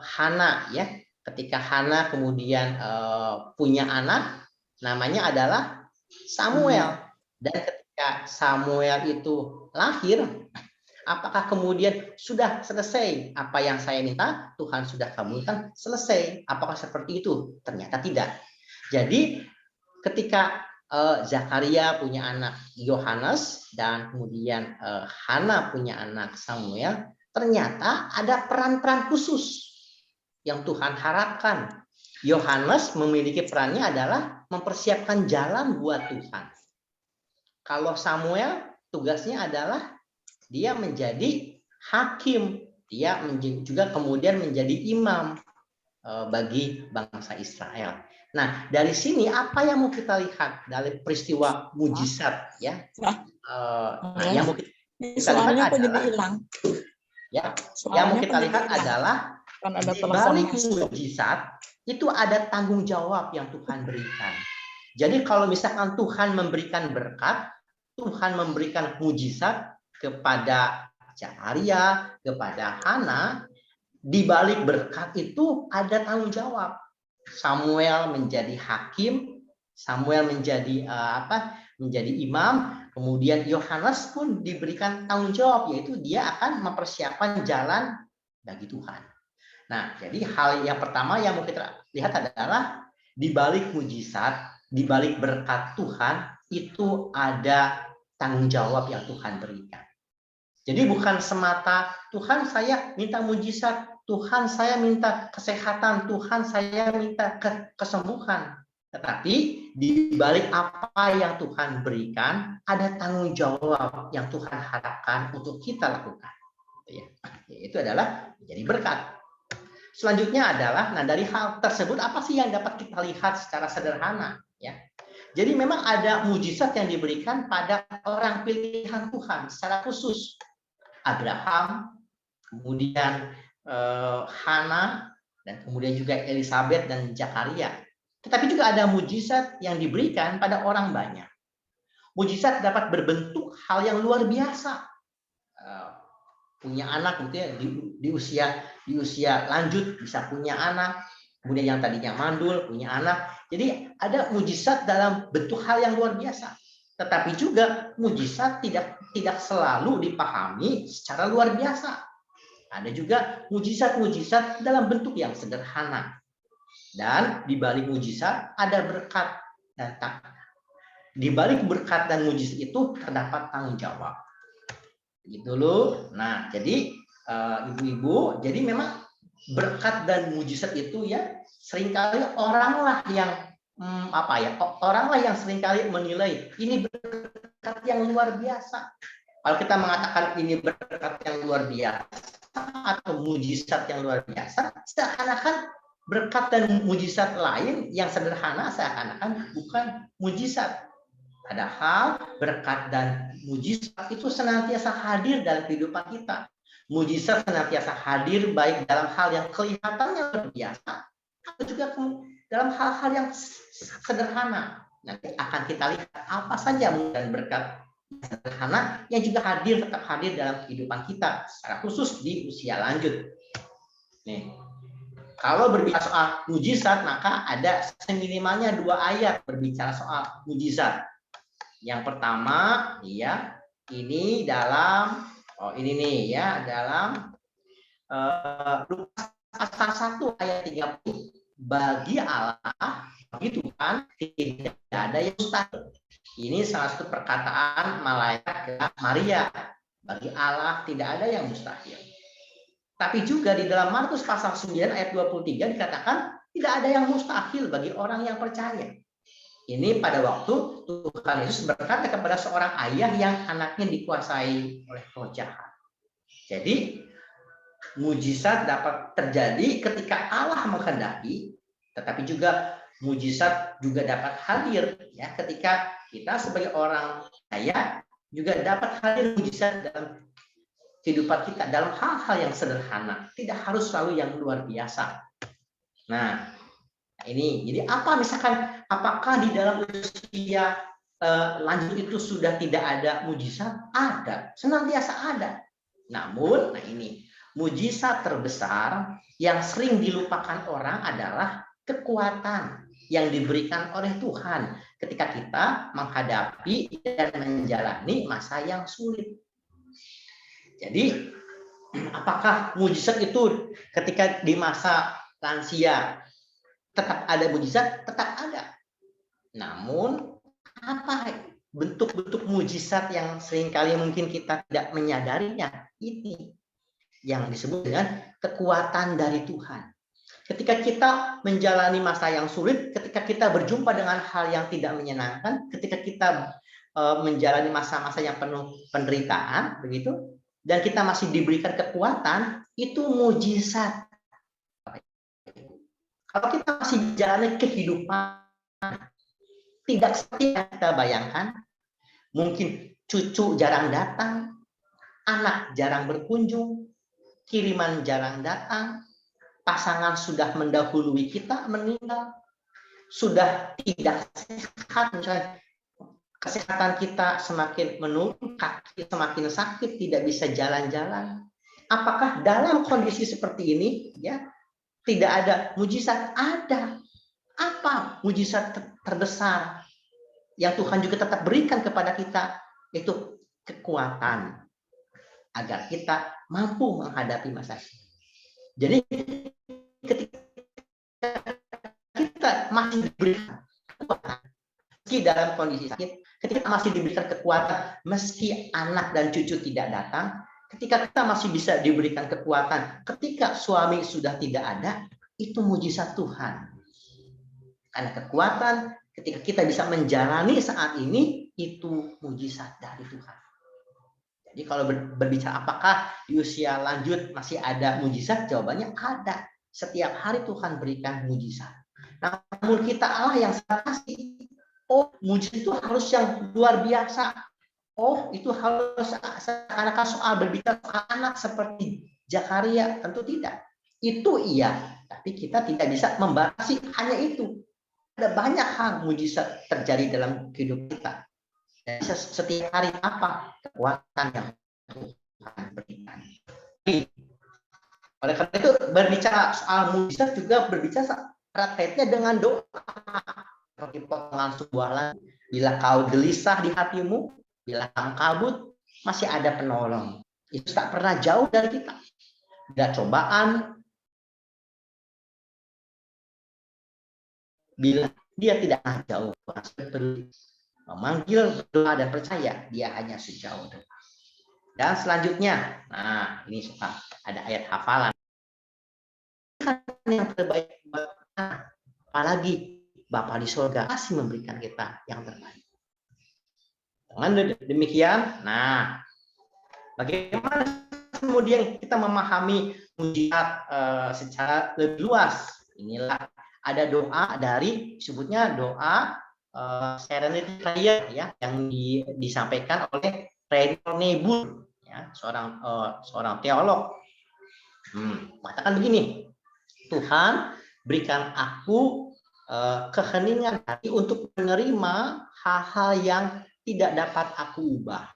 Hana ya. Ketika Hana kemudian punya anak, namanya adalah Samuel. Dan ketika Samuel itu lahir, apakah kemudian sudah selesai apa yang saya minta, Tuhan sudah kabulkan, selesai? Apakah seperti itu? Ternyata tidak. Jadi ketika Zakaria punya anak Yohanes dan kemudian Hana punya anak Samuel, ternyata ada peran-peran khusus yang Tuhan harapkan. Yohanes memiliki perannya adalah mempersiapkan jalan buat Tuhan. Kalau Samuel tugasnya adalah dia menjadi hakim, dia juga kemudian menjadi imam bagi bangsa Israel. Nah, dari sini apa yang mau kita lihat dari peristiwa mujizat ya? Yang mau kita lihat adalah yang mau kita lihat adalah di balik mujizat itu ada tanggung jawab yang Tuhan berikan. Jadi kalau misalkan Tuhan memberikan berkat, Tuhan memberikan mujizat kepada Zakaria, kepada Hana, di balik berkat itu ada tanggung jawab. Samuel menjadi hakim, Samuel menjadi menjadi imam, kemudian Yohanes pun diberikan tanggung jawab, yaitu dia akan mempersiapkan jalan bagi Tuhan. Nah, jadi hal yang pertama yang mau kita lihat adalah di balik mujizat, di balik berkat Tuhan itu ada tanggung jawab yang Tuhan berikan. Jadi bukan semata Tuhan saya minta mujizat, Tuhan saya minta kesehatan, Tuhan saya minta kesembuhan. Tetapi di balik apa yang Tuhan berikan, ada tanggung jawab yang Tuhan harapkan untuk kita lakukan. Itu adalah menjadi berkat. Selanjutnya adalah, nah dari hal tersebut apa sih yang dapat kita lihat secara sederhana? Ya, jadi memang ada mujizat yang diberikan pada orang pilihan Tuhan secara khusus. Abraham, kemudian Hana, dan kemudian juga Elizabeth dan Zakaria. Tetapi juga ada mujizat yang diberikan pada orang banyak. Mujizat dapat berbentuk hal yang luar biasa. Punya anak gitu ya, di usia lanjut bisa punya anak, kemudian yang tadinya mandul punya anak. Jadi ada mujizat dalam bentuk hal yang luar biasa. Tetapi juga mujizat tidak selalu dipahami secara luar biasa. Ada juga mujizat-mujizat dalam bentuk yang sederhana. Dan di balik mujizat ada berkat dan di balik berkat dan mujizat itu terdapat tanggung jawab. Gitu loh. Nah, jadi ibu-ibu, jadi memang berkat dan mujizat itu ya seringkali oranglah yang oranglah yang seringkali menilai ini berkat yang luar biasa. Kalau kita mengatakan ini berkat yang luar biasa atau mujizat yang luar biasa, seakan-akan berkat dan mujizat lain yang sederhana seakan-akan bukan mujizat. Padahal berkat dan mujizat itu senantiasa hadir dalam kehidupan kita. Mujizat senantiasa hadir baik dalam hal yang kelihatannya luar biasa atau juga dalam hal-hal yang sederhana. Nanti akan kita lihat apa saja dan berkat sederhana yang juga tetap hadir dalam kehidupan kita, secara khusus di usia lanjut. Nih, kalau berbicara soal mujizat, maka ada seminimalnya 2 ayat berbicara soal mujizat. Yang pertama, ya, ini dalam dalam Lukas pasal 1 ayat 30. Bagi Allah, bagi Tuhan tidak ada yang mustahil. Ini salah satu perkataan malaikat Maria. Bagi Allah tidak ada yang mustahil. Tapi juga di dalam Markus pasal 9 ayat 23 dikatakan tidak ada yang mustahil bagi orang yang percaya. Ini pada waktu Tuhan Yesus berkata kepada seorang ayah yang anaknya dikuasai oleh roh jahat. Jadi mujizat dapat terjadi ketika Allah menghendaki, tetapi juga mujizat juga dapat hadir ya ketika kita sebagai orang percaya juga dapat hadir mujizat dalam kehidupan kita dalam hal-hal yang sederhana, tidak harus selalu yang luar biasa. Nah, ini jadi apakah di dalam usia lanjut itu sudah tidak ada mujizat? Ada, senantiasa ada. Namun, mujizat terbesar yang sering dilupakan orang adalah kekuatan yang diberikan oleh Tuhan ketika kita menghadapi dan menjalani masa yang sulit. Jadi, apakah mujizat itu ketika di masa lansia tetap ada mujizat? Tetap ada. Namun, apa bentuk-bentuk mujizat yang seringkali mungkin kita tidak menyadarinya? Ini yang disebut dengan kekuatan dari Tuhan. Ketika kita menjalani masa yang sulit, ketika kita berjumpa dengan hal yang tidak menyenangkan, ketika kita menjalani masa-masa yang penuh penderitaan, begitu, dan kita masih diberikan kekuatan, itu mujizat. Kalau kita masih menjalani kehidupan tidak seperti yang kita bayangkan, mungkin cucu jarang datang, anak jarang berkunjung, kiriman jarang datang, pasangan sudah mendahului kita meninggal, sudah tidak sehat, misalnya kesehatan kita semakin menurun, kaki semakin sakit, tidak bisa jalan-jalan. Apakah dalam kondisi seperti ini ya tidak ada mujizat? Ada. Apa mujizat terbesar yang Tuhan juga tetap berikan kepada kita? Itu kekuatan agar kita mampu menghadapi masa ini. Jadi ketika kita masih diberikan kekuatan, meski dalam kondisi sakit, ketika masih diberikan kekuatan, meski anak dan cucu tidak datang, ketika kita masih bisa diberikan kekuatan, ketika suami sudah tidak ada, itu mujizat Tuhan. Karena kekuatan ketika kita bisa menjalani saat ini, itu mujizat dari Tuhan. Jadi kalau berbicara apakah di usia lanjut masih ada mujizat, jawabannya ada. Setiap hari Tuhan berikan mujizat. Namun kita Allah yang sangat kasih. Oh, mujizat itu harus yang luar biasa. Oh, itu harus seakan-akan soal berbicara soal anak seperti Zakaria. Tentu tidak. Itu iya, tapi kita tidak bisa membatasi hanya itu. Ada banyak hal mujizat terjadi dalam kehidupan kita. Dan setiap hari apa kekuatan yang Tuhan berikan. Oleh karena itu berbicara soal mujizat juga berbicara erat kaitannya dengan doa. Seperti potongan sebuah lagu, bila kau gelisah di hatimu, bila kamu kabut, masih ada penolong. Itu tak pernah jauh dari kita. Bila cobaan, bila dia tidak jauh, peduli. Memanggil doa dan percaya, dia hanya sejauh doa. Dan selanjutnya, nah ini suka ada ayat hafalan. Yang terbaik buat kita, apalagi Bapa di surga masih memberikan kita yang terbaik. Dengan demikian, nah bagaimana kemudian kita memahami mujizat secara lebih luas? Inilah ada doa dari sebutnya doa Serenity Prayer ya yang disampaikan oleh Reinhold Niebuhr ya seorang teolog. Mengatakan begini, Tuhan berikan aku keheningan hati untuk menerima hal-hal yang tidak dapat aku ubah,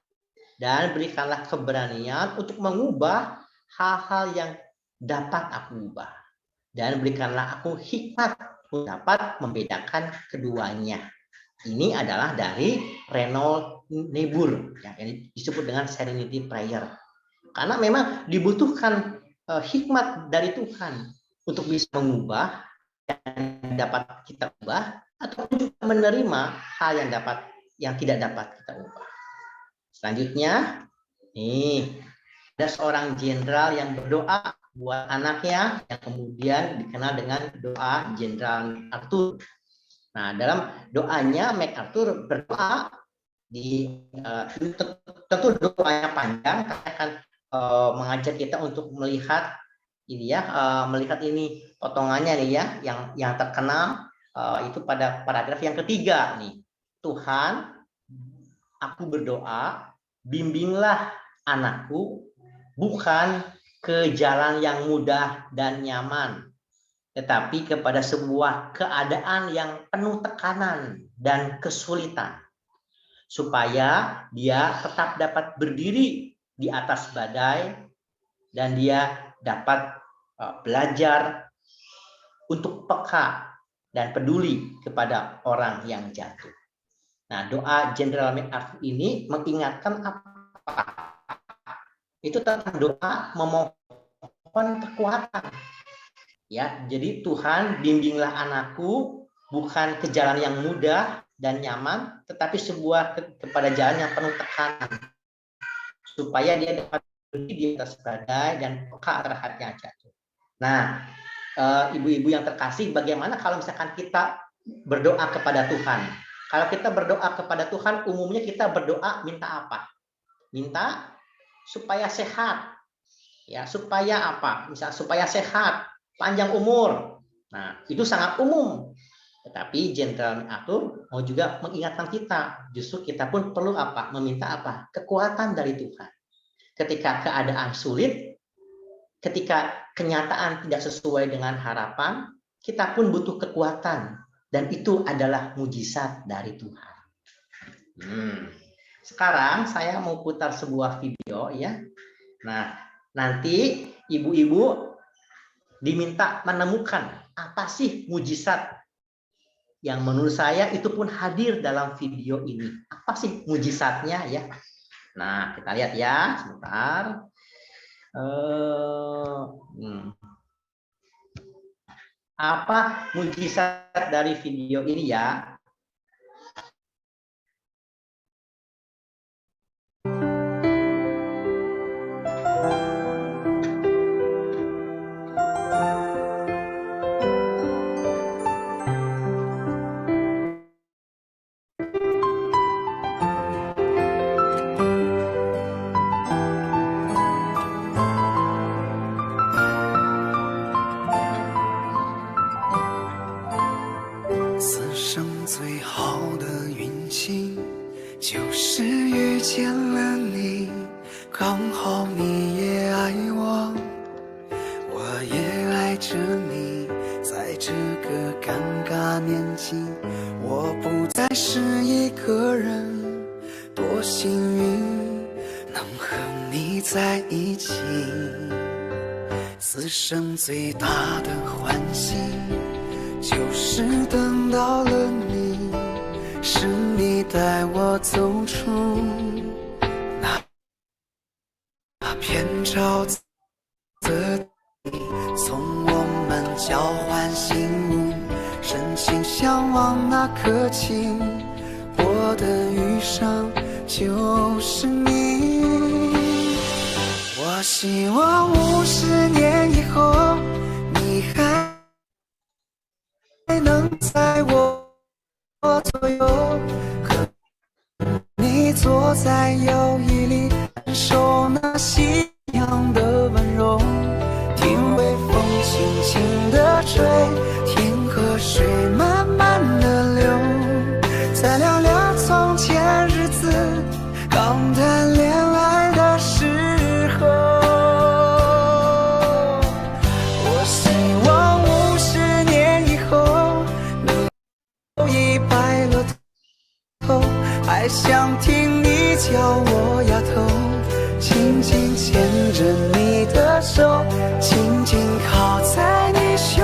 dan berikanlah keberanian untuk mengubah hal-hal yang dapat aku ubah, dan berikanlah aku hikmat untuk dapat membedakan keduanya. Ini adalah dari Reinhold Niebuhr yang disebut dengan Serenity Prayer. Karena memang dibutuhkan hikmat dari Tuhan untuk bisa mengubah yang dapat kita ubah atau juga menerima hal yang tidak dapat kita ubah. Selanjutnya, nih ada seorang jenderal yang berdoa buat anaknya yang kemudian dikenal dengan doa Jenderal MacArthur. Nah, dalam doanya MacArthur berdoa tentu doanya panjang karena akan mengajak kita untuk melihat ini ya, melihat ini potongannya nih ya, yang terkenal itu pada paragraf yang ketiga nih. Tuhan, aku berdoa, bimbinglah anakku bukan ke jalan yang mudah dan nyaman, tetapi kepada sebuah keadaan yang penuh tekanan dan kesulitan, supaya dia tetap dapat berdiri di atas badai dan dia dapat belajar untuk peka dan peduli kepada orang yang jatuh. Nah, doa Jenderal MacArthur ini mengingatkan apa? Itu tentang doa memohon kekuatan. Ya, jadi Tuhan bimbinglah anakku bukan ke jalan yang mudah dan nyaman, tetapi kepada jalan yang penuh tekanan, supaya dia dapat berdiri di atas badai dan peka terhadap yang jatuh. Nah, ibu-ibu yang terkasih, bagaimana kalau misalkan kita berdoa kepada Tuhan? Kalau kita berdoa kepada Tuhan, umumnya kita berdoa minta apa? Minta supaya sehat, ya, supaya apa? Misal supaya sehat, panjang umur. Nah, itu sangat umum. Tetapi Jenderal MacArthur mau juga mengingatkan kita, justru kita pun perlu apa? Meminta apa? Kekuatan dari Tuhan. Ketika keadaan sulit, ketika kenyataan tidak sesuai dengan harapan, kita pun butuh kekuatan. Dan itu adalah mujizat dari Tuhan. Sekarang saya mau putar sebuah video ya. Nah, nanti ibu-ibu diminta menemukan apa sih mujizat yang menurut saya itu pun hadir dalam video ini. Apa sih mujizatnya ya? Nah, kita lihat ya, sebentar. Apa mujizat dari video ini ya?最大的欢喜，就是等到了你，是你带我走出那片沼泽地，从我们交换心物，深情向往那颗情，我的余生就是你。我希望50年以后，你还能在我左右，和你坐在摇椅里，感受那夕阳的温柔，听微风轻轻地吹，听河水慢慢地流，再聊聊从前日子，刚谈恋爱的时候。我希望50年以后，你都已白了头，还想听你叫我丫头，紧紧牵着你的手，紧紧靠在你胸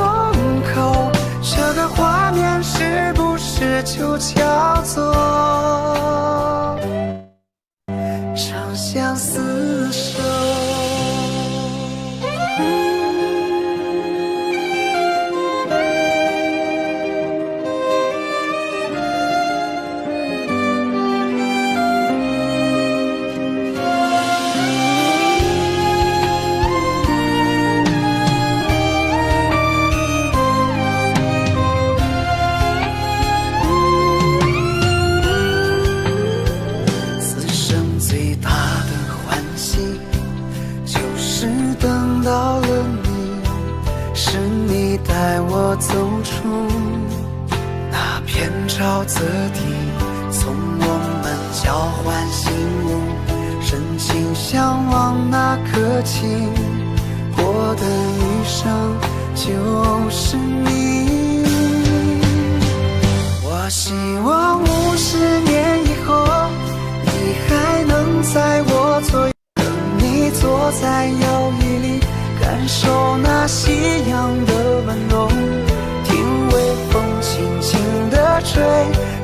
口，这个画面是不是就叫做长相厮守？带我走出那片沼泽地，从我们交换心物，深情向往那颗情，我的余生就是你。我希望50年以后，你还能在我左右，和你坐在摇椅里，感受那夕阳的温柔，听微风轻轻地吹，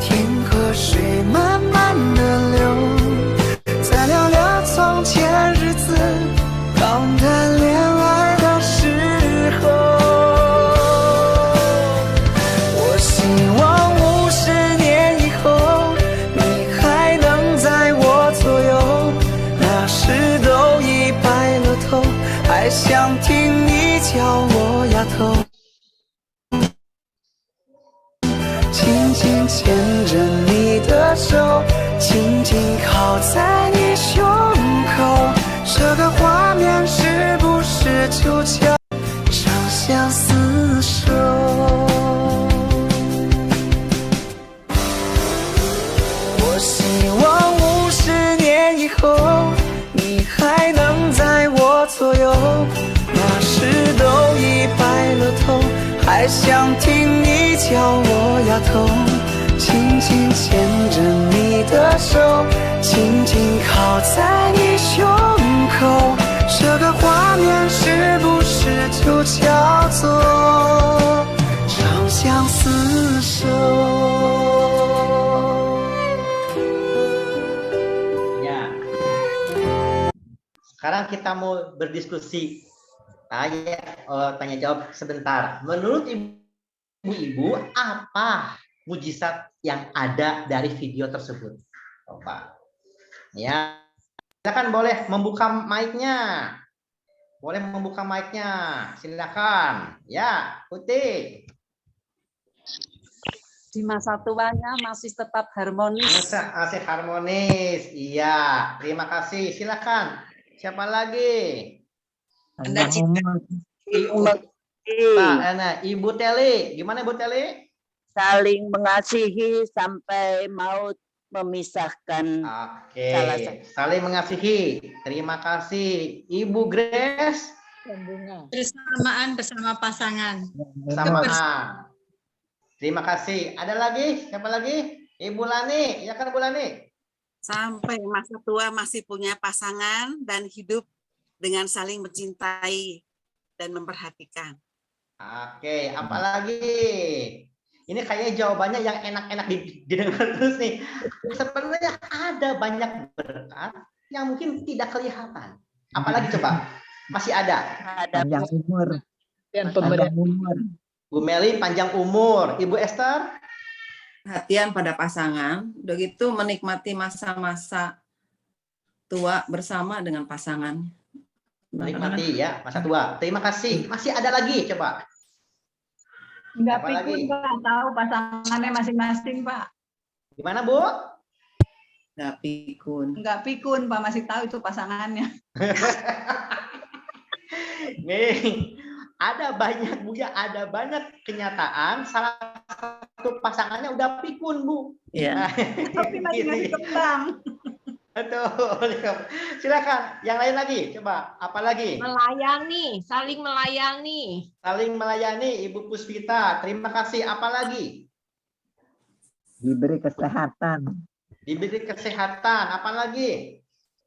听河水慢慢地流，再聊聊从前日子，刚谈恋爱的时候。我希望50年以后，你还能在我左右，那时都已白了头，还想听你叫我丫头，紧紧牵着你的手，紧紧靠在你胸口，这个画面是不是就叫长相厮守？我希望50年以后，你还能在我左右，那时都已白了头，还想听你叫我丫头，紧紧牵着你你的手，紧紧靠在你胸口，这个画面是不是就叫做长相厮守？ Ya. Sekarang kita mau berdiskusi, tanya jawab sebentar. Menurut ibu-ibu, apa mujizat yang ada dari video tersebut? Coba. Ya, silakan boleh membuka mic-nya. Boleh membuka mic-nya. Silakan. Ya, Putih. Di masa tuanya masih tetap harmonis. Masih harmonis. Iya, terima kasih. Silakan. Siapa lagi? Anda Citra. Ibu Teli. Gimana Ibu Teli? Saling mengasihi sampai maut memisahkan. Oke, saling mengasihi. Terima kasih. Ibu Grace. Bersamaan bersama pasangan. Bersamaan. Terima kasih. Ada lagi? Siapa lagi? Ibu Lani. Ya kan Bu Lani? Sampai masa tua masih punya pasangan dan hidup dengan saling mencintai dan memperhatikan. Oke, apalagi? Ini kayaknya jawabannya yang enak-enak didengar terus nih. Sebenarnya ada banyak berkat yang mungkin tidak kelihatan. Apalagi coba? Masih ada. Panjang umur. Panjang umur. Bu Meli panjang umur. Ibu Esther? Perhatian pada pasangan, udah gitu menikmati masa-masa tua bersama dengan pasangan. Menikmati ya masa tua. Terima kasih. Masih ada lagi coba? Enggak Apa pikun lagi? Pak, tahu pasangannya masing-masing Pak. Gimana Bu? Enggak pikun. Enggak pikun Pak, masih tahu itu pasangannya. Nih, ada banyak Bu ya, ada banyak kenyataan salah satu pasangannya udah pikun Bu. Iya. Tapi masih kembang. Betul. Silakan, yang lain lagi, coba. Apa lagi? Melayani, saling melayani. Saling melayani, Ibu Puspita. Terima kasih. Apa lagi? Diberi kesehatan. Diberi kesehatan. Apa lagi?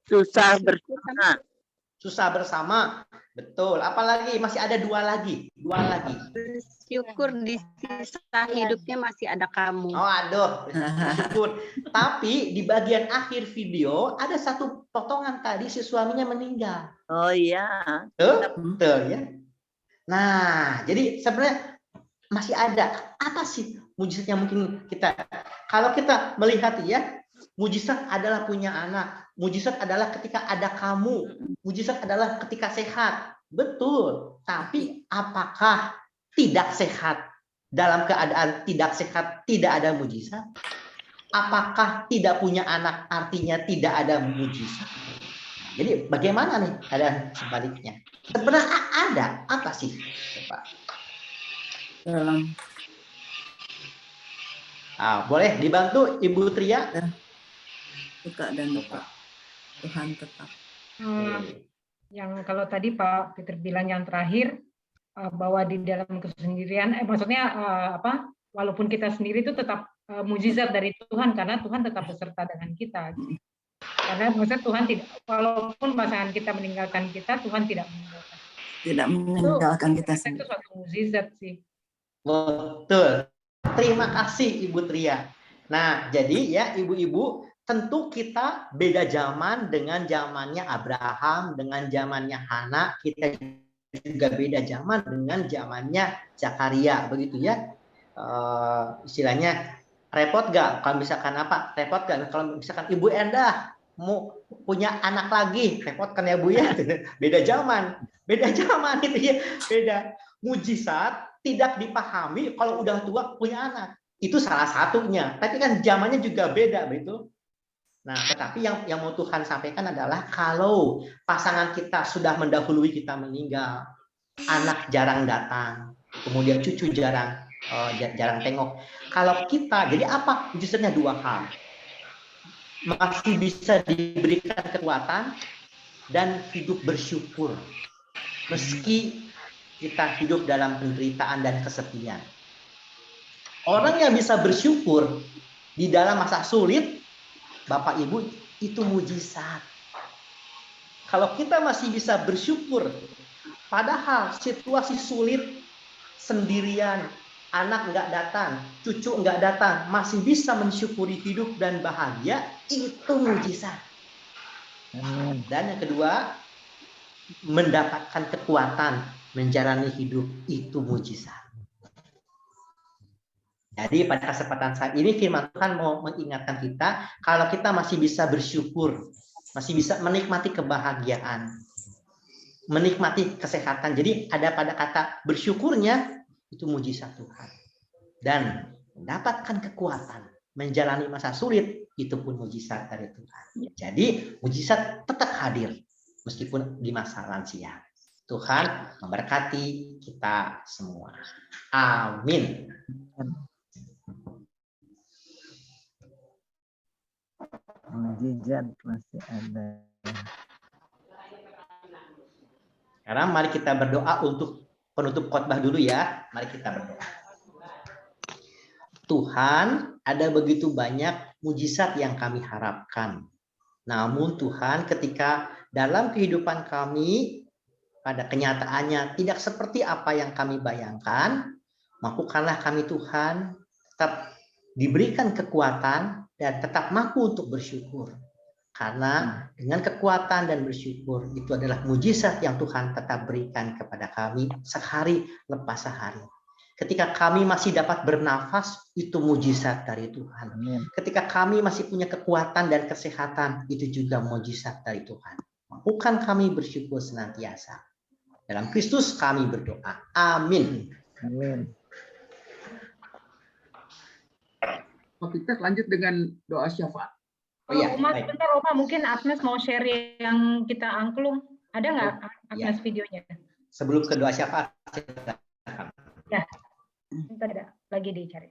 Susah bersama. Susah bersama. Betul. Apalagi? Masih ada dua lagi. Dua lagi. Bersyukur di sisa hidupnya masih ada kamu. Oh, aduh. Bersyukur. Tapi di bagian akhir video ada satu potongan tadi si suaminya meninggal. Oh iya. Betul ya. Nah, jadi sebenarnya masih ada apa sih mujizat yang mungkin kita kalau kita melihat ya, mujizat adalah punya anak. Mujizat adalah ketika ada kamu. Mujizat adalah ketika sehat. Betul. Tapi apakah tidak sehat? Dalam keadaan tidak sehat tidak ada mujizat? Apakah tidak punya anak artinya tidak ada mujizat? Jadi bagaimana nih keadaan sebaliknya? Sebenarnya ada apa sih? Coba. Boleh dibantu Ibu Tria? Suka dan lupa. Tuhan tetap. Yang kalau tadi Pak Peter bilang yang terakhir bahwa di dalam kesendirian, maksudnya walaupun kita sendiri itu tetap mujizat dari Tuhan karena Tuhan tetap beserta dengan kita. Karena maksudnya Tuhan tidak, walaupun pasangan kita meninggalkan kita, Tuhan tidak meninggalkan. Tidak meninggalkan kita sendiri. Itu suatu mujizat sih. Betul. Terima kasih Ibu Tria. Nah, jadi ya ibu-ibu, tentu kita beda zaman dengan zamannya Abraham, dengan zamannya Hana, kita juga beda zaman dengan zamannya Zakaria, begitu ya. Istilahnya repot gak kalau misalkan apa? Repot gak kalau misalkan Ibu Endah mau punya anak lagi? Repot kan ya Bu ya? Beda zaman itu ya, beda. Mujizat tidak dipahami kalau udah tua punya anak. Itu salah satunya. Tapi kan zamannya juga beda, begitu. Nah, tetapi yang mau Tuhan sampaikan adalah kalau pasangan kita sudah mendahului kita meninggal, anak jarang datang, kemudian cucu jarang tengok. Kalau kita, jadi apa? Mujizatnya dua hal. Masih bisa diberikan kekuatan dan hidup bersyukur. Meski kita hidup dalam penderitaan dan kesepian. Orang yang bisa bersyukur di dalam masa sulit, Bapak Ibu, itu mujizat. Kalau kita masih bisa bersyukur, padahal situasi sulit, sendirian, anak nggak datang, cucu nggak datang, masih bisa mensyukuri hidup dan bahagia, itu mujizat. Dan yang kedua, mendapatkan kekuatan menjalani hidup, itu mujizat. Jadi pada kesempatan saat ini firman Tuhan mau mengingatkan kita, kalau kita masih bisa bersyukur, masih bisa menikmati kebahagiaan, menikmati kesehatan. Jadi ada pada kata bersyukurnya, itu mujizat Tuhan. Dan mendapatkan kekuatan menjalani masa sulit, itu pun mujizat dari Tuhan. Jadi mujizat tetap hadir meskipun di masa lansia. Tuhan memberkati kita semua. Amin. Mujizat masih ada. Sekarang mari kita berdoa untuk penutup khotbah dulu ya. Mari kita berdoa. Tuhan, ada begitu banyak mujizat yang kami harapkan. Namun Tuhan, ketika dalam kehidupan kami pada kenyataannya tidak seperti apa yang kami bayangkan, mampukanlah kami Tuhan tetap diberikan kekuatan dan tetap mampu untuk bersyukur. Karena dengan kekuatan dan bersyukur itu adalah mujizat yang Tuhan tetap berikan kepada kami sehari lepas sehari. Ketika kami masih dapat bernafas, itu mujizat dari Tuhan. Ketika kami masih punya kekuatan dan kesehatan, itu juga mujizat dari Tuhan. Mampukan kami bersyukur senantiasa. Dalam Kristus kami berdoa. Amin. Amin. Kita lanjut dengan doa syafaat. Oh iya, Oma, baik. sebentar Oma, mungkin Agnes mau share yang kita angklung. Ada nggak Agnes videonya? Sebelum ke doa syafaat. Ya, bentar ada lagi dicari.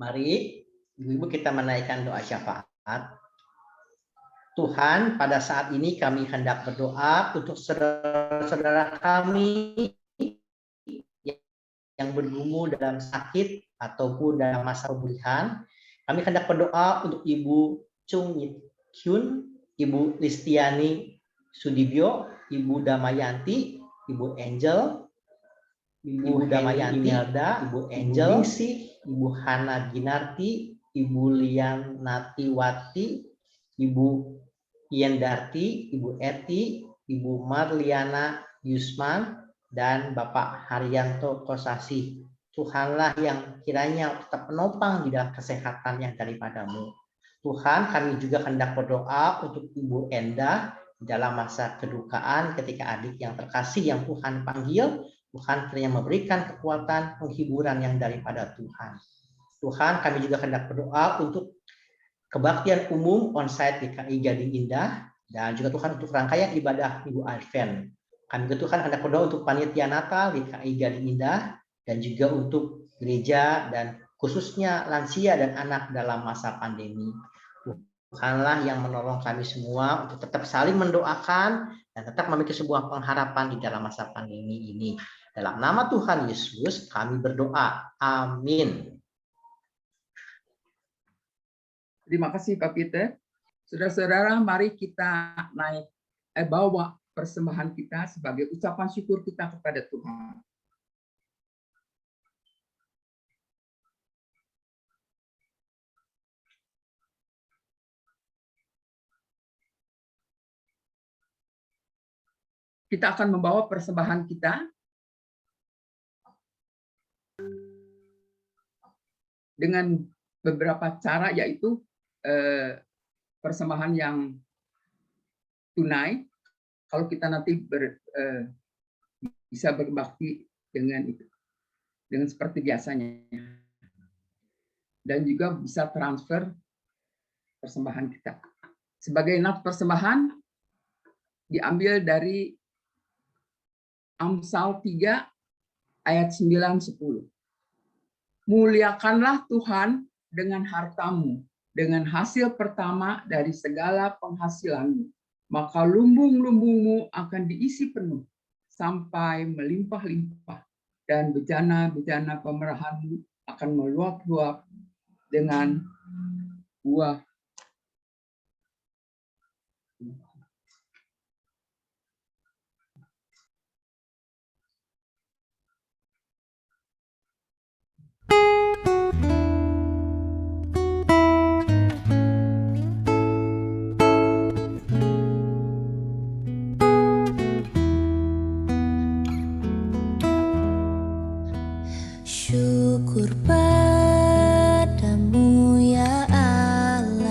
Mari Ibu-ibu kita menaikkan doa syafaat. Tuhan, pada saat ini kami hendak berdoa untuk saudara-saudara kami yang bergumul dalam sakit ataupun dalam masa pemulihan. Kami hendak berdoa untuk Ibu Chung Yit Kyun, Ibu Listiani Sudibyo, Ibu Damayanti, Ibu Angel, Ibu Damayanti Imelda, Ibu Angel, Ibu Hana Ginarti, Ibu Lian Natiwati, Ibu Yendarti, Ibu Eti, Ibu Marliana Yusman, dan Bapak Haryanto Kosasi. Tuhanlah yang kiranya tetap menopang di dalam kesehatan yang daripadamu. Tuhan, kami juga hendak berdoa untuk Ibu Endah dalam masa kedukaan ketika adik yang terkasih yang Tuhan panggil. Tuhan kiranya memberikan kekuatan penghiburan yang daripada Tuhan. Tuhan, kami juga hendak berdoa untuk kebaktian umum onsite GKI Gading Indah, dan juga Tuhan untuk rangkaian ibadah Minggu Advent. Kami juga Tuhan hendak berdoa untuk panitia Natal GKI Gading Indah, dan juga untuk gereja dan khususnya lansia dan anak dalam masa pandemi. Tuhanlah yang menolong kami semua untuk tetap saling mendoakan dan tetap memiliki sebuah pengharapan di dalam masa pandemi ini. Dalam nama Tuhan Yesus kami berdoa. Amin. Terima kasih Pak Peter. Saudara-saudara, mari kita bawa persembahan kita sebagai ucapan syukur kita kepada Tuhan. Kita akan membawa persembahan kita dengan beberapa cara, yaitu persembahan yang tunai. Kalau kita nanti bisa berbakti dengan itu, dengan seperti biasanya, dan juga bisa transfer persembahan kita. Sebagai nafas persembahan diambil dari Amsal 3 ayat 9-10. Muliakanlah Tuhan dengan hartamu, dengan hasil pertama dari segala penghasilanmu, maka lumbung-lumbungmu akan diisi penuh sampai melimpah-limpah, dan bejana-bejana pemerahanmu akan meluap-luap dengan buah. Syukur padamu ya Allah,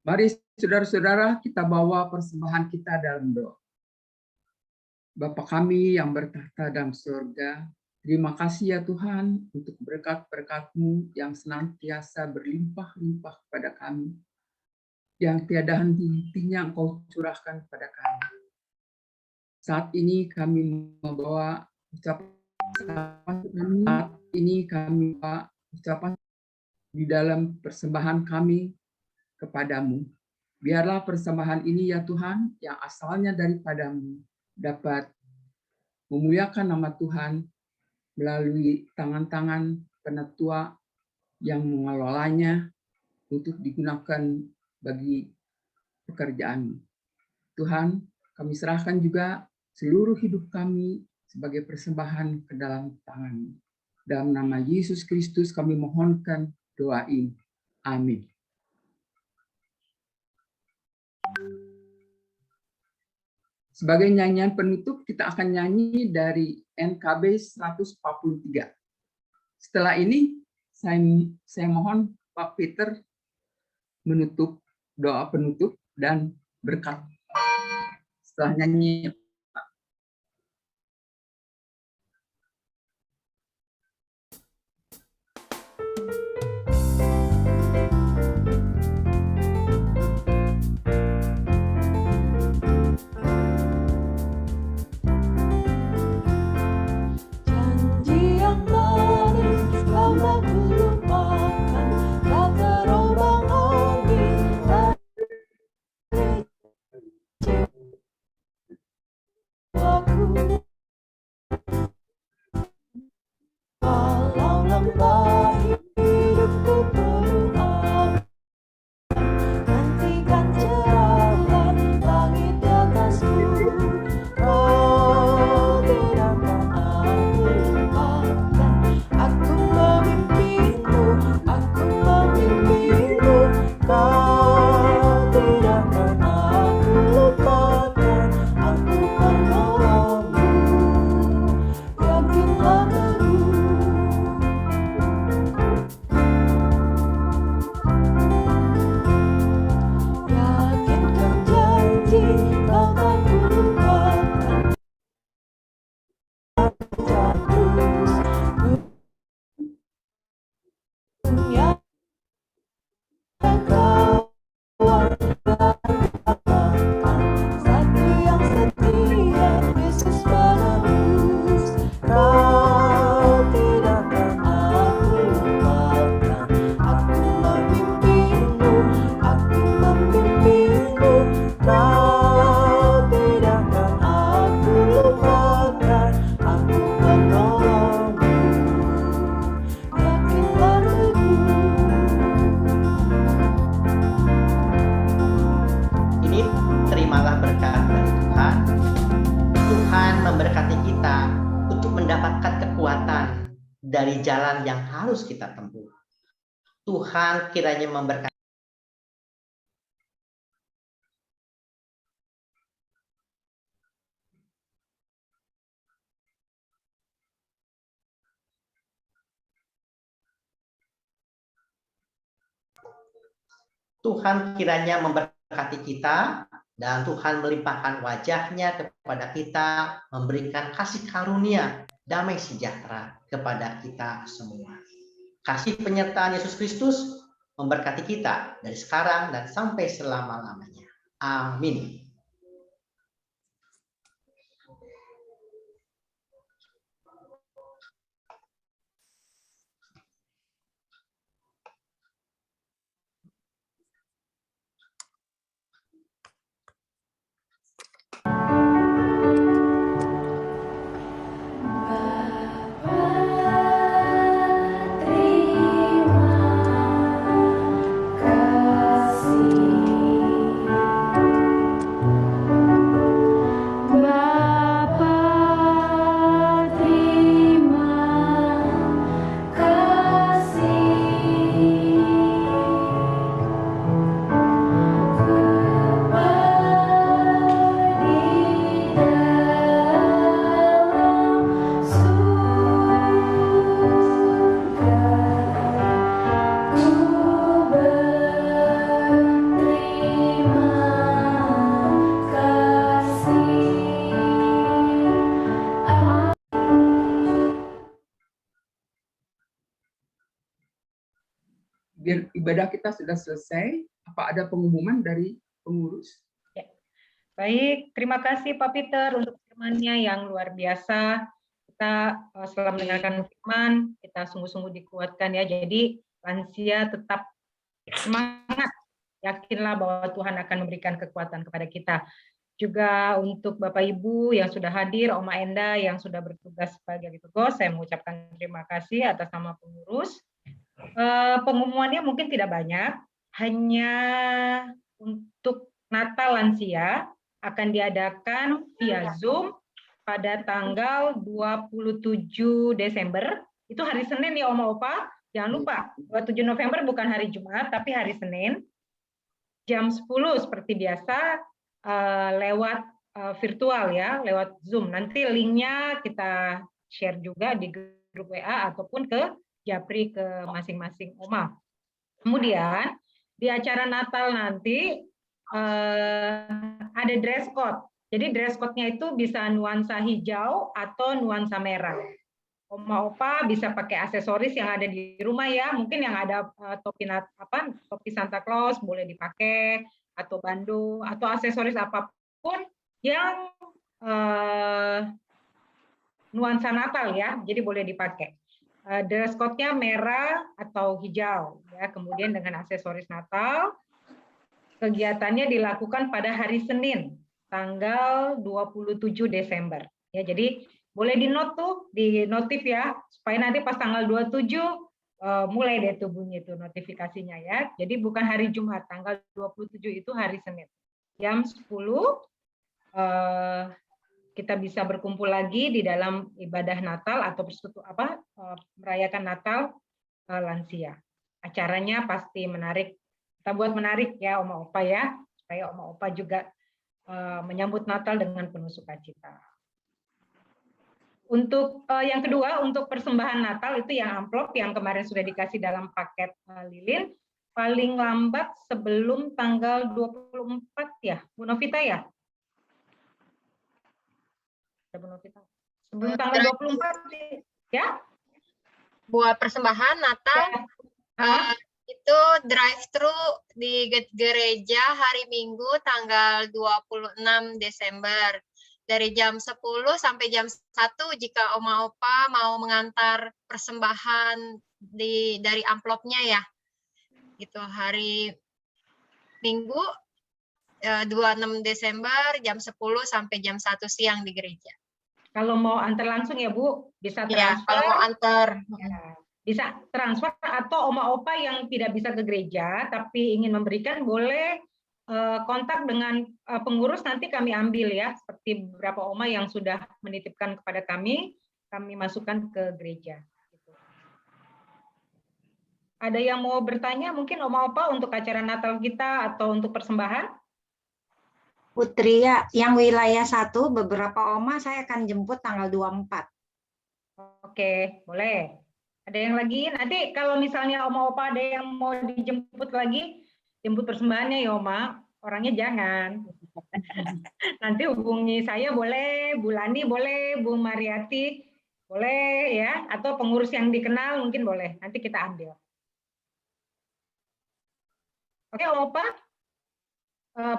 Mari saudara-saudara kita bawa persembahan kita dalam doa. Bapa kami yang bertahta dalam surga, terima kasih ya Tuhan untuk berkat-berkat-Mu yang senantiasa berlimpah-limpah kepada kami, yang tiada henti-hentinya Engkau curahkan kepada kami. Saat ini kami membawa ucapan di dalam persembahan kami kepadamu. Biarlah persembahan ini ya Tuhan yang asalnya daripadamu dapat memuliakan nama Tuhan melalui tangan-tangan penatua yang mengelolanya untuk digunakan bagi pekerjaan. Tuhan, kami serahkan juga seluruh hidup kami sebagai persembahan ke dalam tangan-Mu. Dalam nama Yesus Kristus kami mohonkan doa ini. Amin. Sebagai nyanyian penutup, kita akan nyanyi dari NKB 143. Setelah ini, saya mohon Pak Peter menutup doa penutup dan berkat. Setelah nyanyi, dari jalan yang harus kita tempuh. Tuhan kiranya memberkati. Tuhan kiranya memberkati kita dan Tuhan melimpahkan wajah-Nya kepada kita, memberikan kasih karunia, damai sejahtera kepada kita semua. Kasih penyertaan Yesus Kristus memberkati kita dari sekarang dan sampai selama-lamanya. Amin. ibadah kita sudah selesai. Apa ada pengumuman dari pengurus? Ya. Baik, terima kasih Pak Peter untuk firman-Nya yang luar biasa. Kita setelah mendengarkan firman, kita sungguh-sungguh dikuatkan ya. Jadi lansia tetap semangat, yakinlah bahwa Tuhan akan memberikan kekuatan kepada kita. Juga untuk Bapak Ibu yang sudah hadir, Oma Enda yang sudah bertugas sebagai tugas, saya mengucapkan terima kasih atas nama pengurus. Pengumumannya mungkin tidak banyak, hanya untuk Natal lansia akan diadakan via Zoom pada tanggal 27 Desember. Itu hari Senin ya Oma Opa. Jangan lupa, 27 November bukan hari Jumat, tapi hari Senin. Jam 10 seperti biasa, lewat virtual ya, lewat Zoom. Nanti linknya kita share juga di grup WA ataupun ke Japri ke masing-masing Oma. Kemudian di acara Natal nanti ada dress code. Jadi dress code-nya itu bisa nuansa hijau atau nuansa merah. Oma Opa bisa pakai aksesoris yang ada di rumah ya. Mungkin yang ada topi Santa Claus boleh dipakai, atau bando, atau aksesoris apapun yang nuansa Natal ya, jadi boleh dipakai. Dress code-nya merah atau hijau, ya. Kemudian dengan aksesoris Natal, kegiatannya dilakukan pada hari Senin, tanggal 27 Desember. Ya, jadi boleh di-note tuh, di notif ya, supaya nanti pas tanggal 27 mulai deh tuh bunyi itu notifikasinya ya. Jadi bukan hari Jumat, tanggal 27 itu hari Senin. Jam 10 kita bisa berkumpul lagi di dalam ibadah Natal atau merayakan Natal lansia. Acaranya pasti menarik. Kita buat menarik ya Oma Opa ya, supaya Oma Opa juga menyambut Natal dengan penuh sukacita. Untuk yang kedua, untuk persembahan Natal itu yang amplop yang kemarin sudah dikasih dalam paket lilin, paling lambat sebelum tanggal 24 ya, Bu Novita ya? Bu Novita. Sebelum tanggal 24 ya? Buat persembahan Natal, itu drive-thru di gereja hari Minggu tanggal 26 Desember. Dari jam 10 sampai jam 1 jika Oma Opa mau mengantar persembahan dari amplopnya ya. Gitu hari Minggu 26 Desember jam 10 sampai jam 1 siang di gereja. Kalau mau antar langsung ya Bu, bisa transfer. Ya, kalau mau antar. Ya, bisa transfer atau Oma Opa yang tidak bisa ke gereja tapi ingin memberikan boleh kontak dengan pengurus, nanti kami ambil ya, seperti beberapa Oma yang sudah menitipkan kepada kami masukkan ke gereja. Ada yang mau bertanya mungkin Oma Opa untuk acara Natal kita atau untuk persembahan? Putri ya, yang wilayah 1 beberapa Oma saya akan jemput tanggal 24. Oke, boleh. Ada yang lagi? Nanti kalau misalnya Oma Opa ada yang mau dijemput lagi, jemput persembahannya ya Oma, orangnya jangan. Nanti hubungi saya boleh, Bu Lani boleh, Bu Mariati boleh ya, atau pengurus yang dikenal mungkin boleh. Nanti kita ambil. Oke Opa,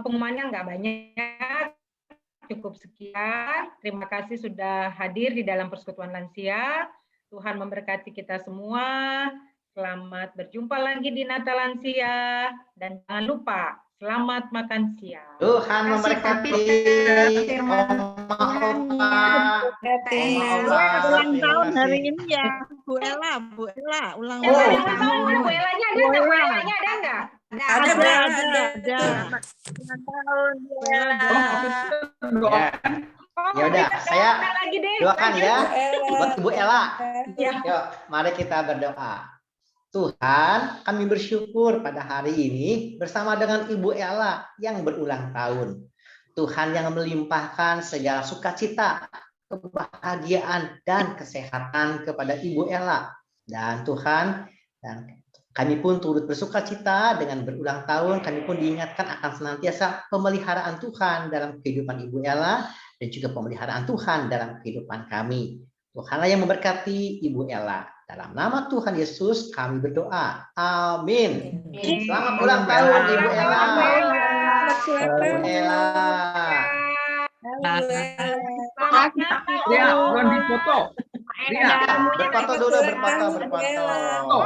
pengumumannya nggak banyak, cukup sekian. Terima kasih sudah hadir di dalam Persekutuan Lansia. Tuhan memberkati kita semua. Selamat berjumpa lagi di Natal Lansia. Dan jangan lupa, selamat makan siang. Tuhan memberkati. Ulang tahun hari ini ya, Bu Ella, ulang tahun. Bu Ellanya ada nggak? Bu Ellanya ada nggak? Ada. Ulang tahun Bu Ella. Ya udah, saya doakan ya buat Ibu Ella. Yuk, mari kita berdoa. Tuhan, kami bersyukur pada hari ini bersama dengan Ibu Ella yang berulang tahun. Tuhan yang melimpahkan segala sukacita, kebahagiaan, dan kesehatan kepada Ibu Ella. Dan Tuhan, kami pun turut bersukacita dengan berulang tahun. Kami pun diingatkan akan senantiasa pemeliharaan Tuhan dalam kehidupan Ibu Ella dan juga pemeliharaan Tuhan dalam kehidupan kami. Tuhanlah yang memberkati Ibu Ella. Dalam nama Tuhan Yesus kami berdoa. Amin. Selamat ulang tahun Ibu Ella. Ibu Ella. Ya, belum dipoto. Berfoto dulu, berfoto.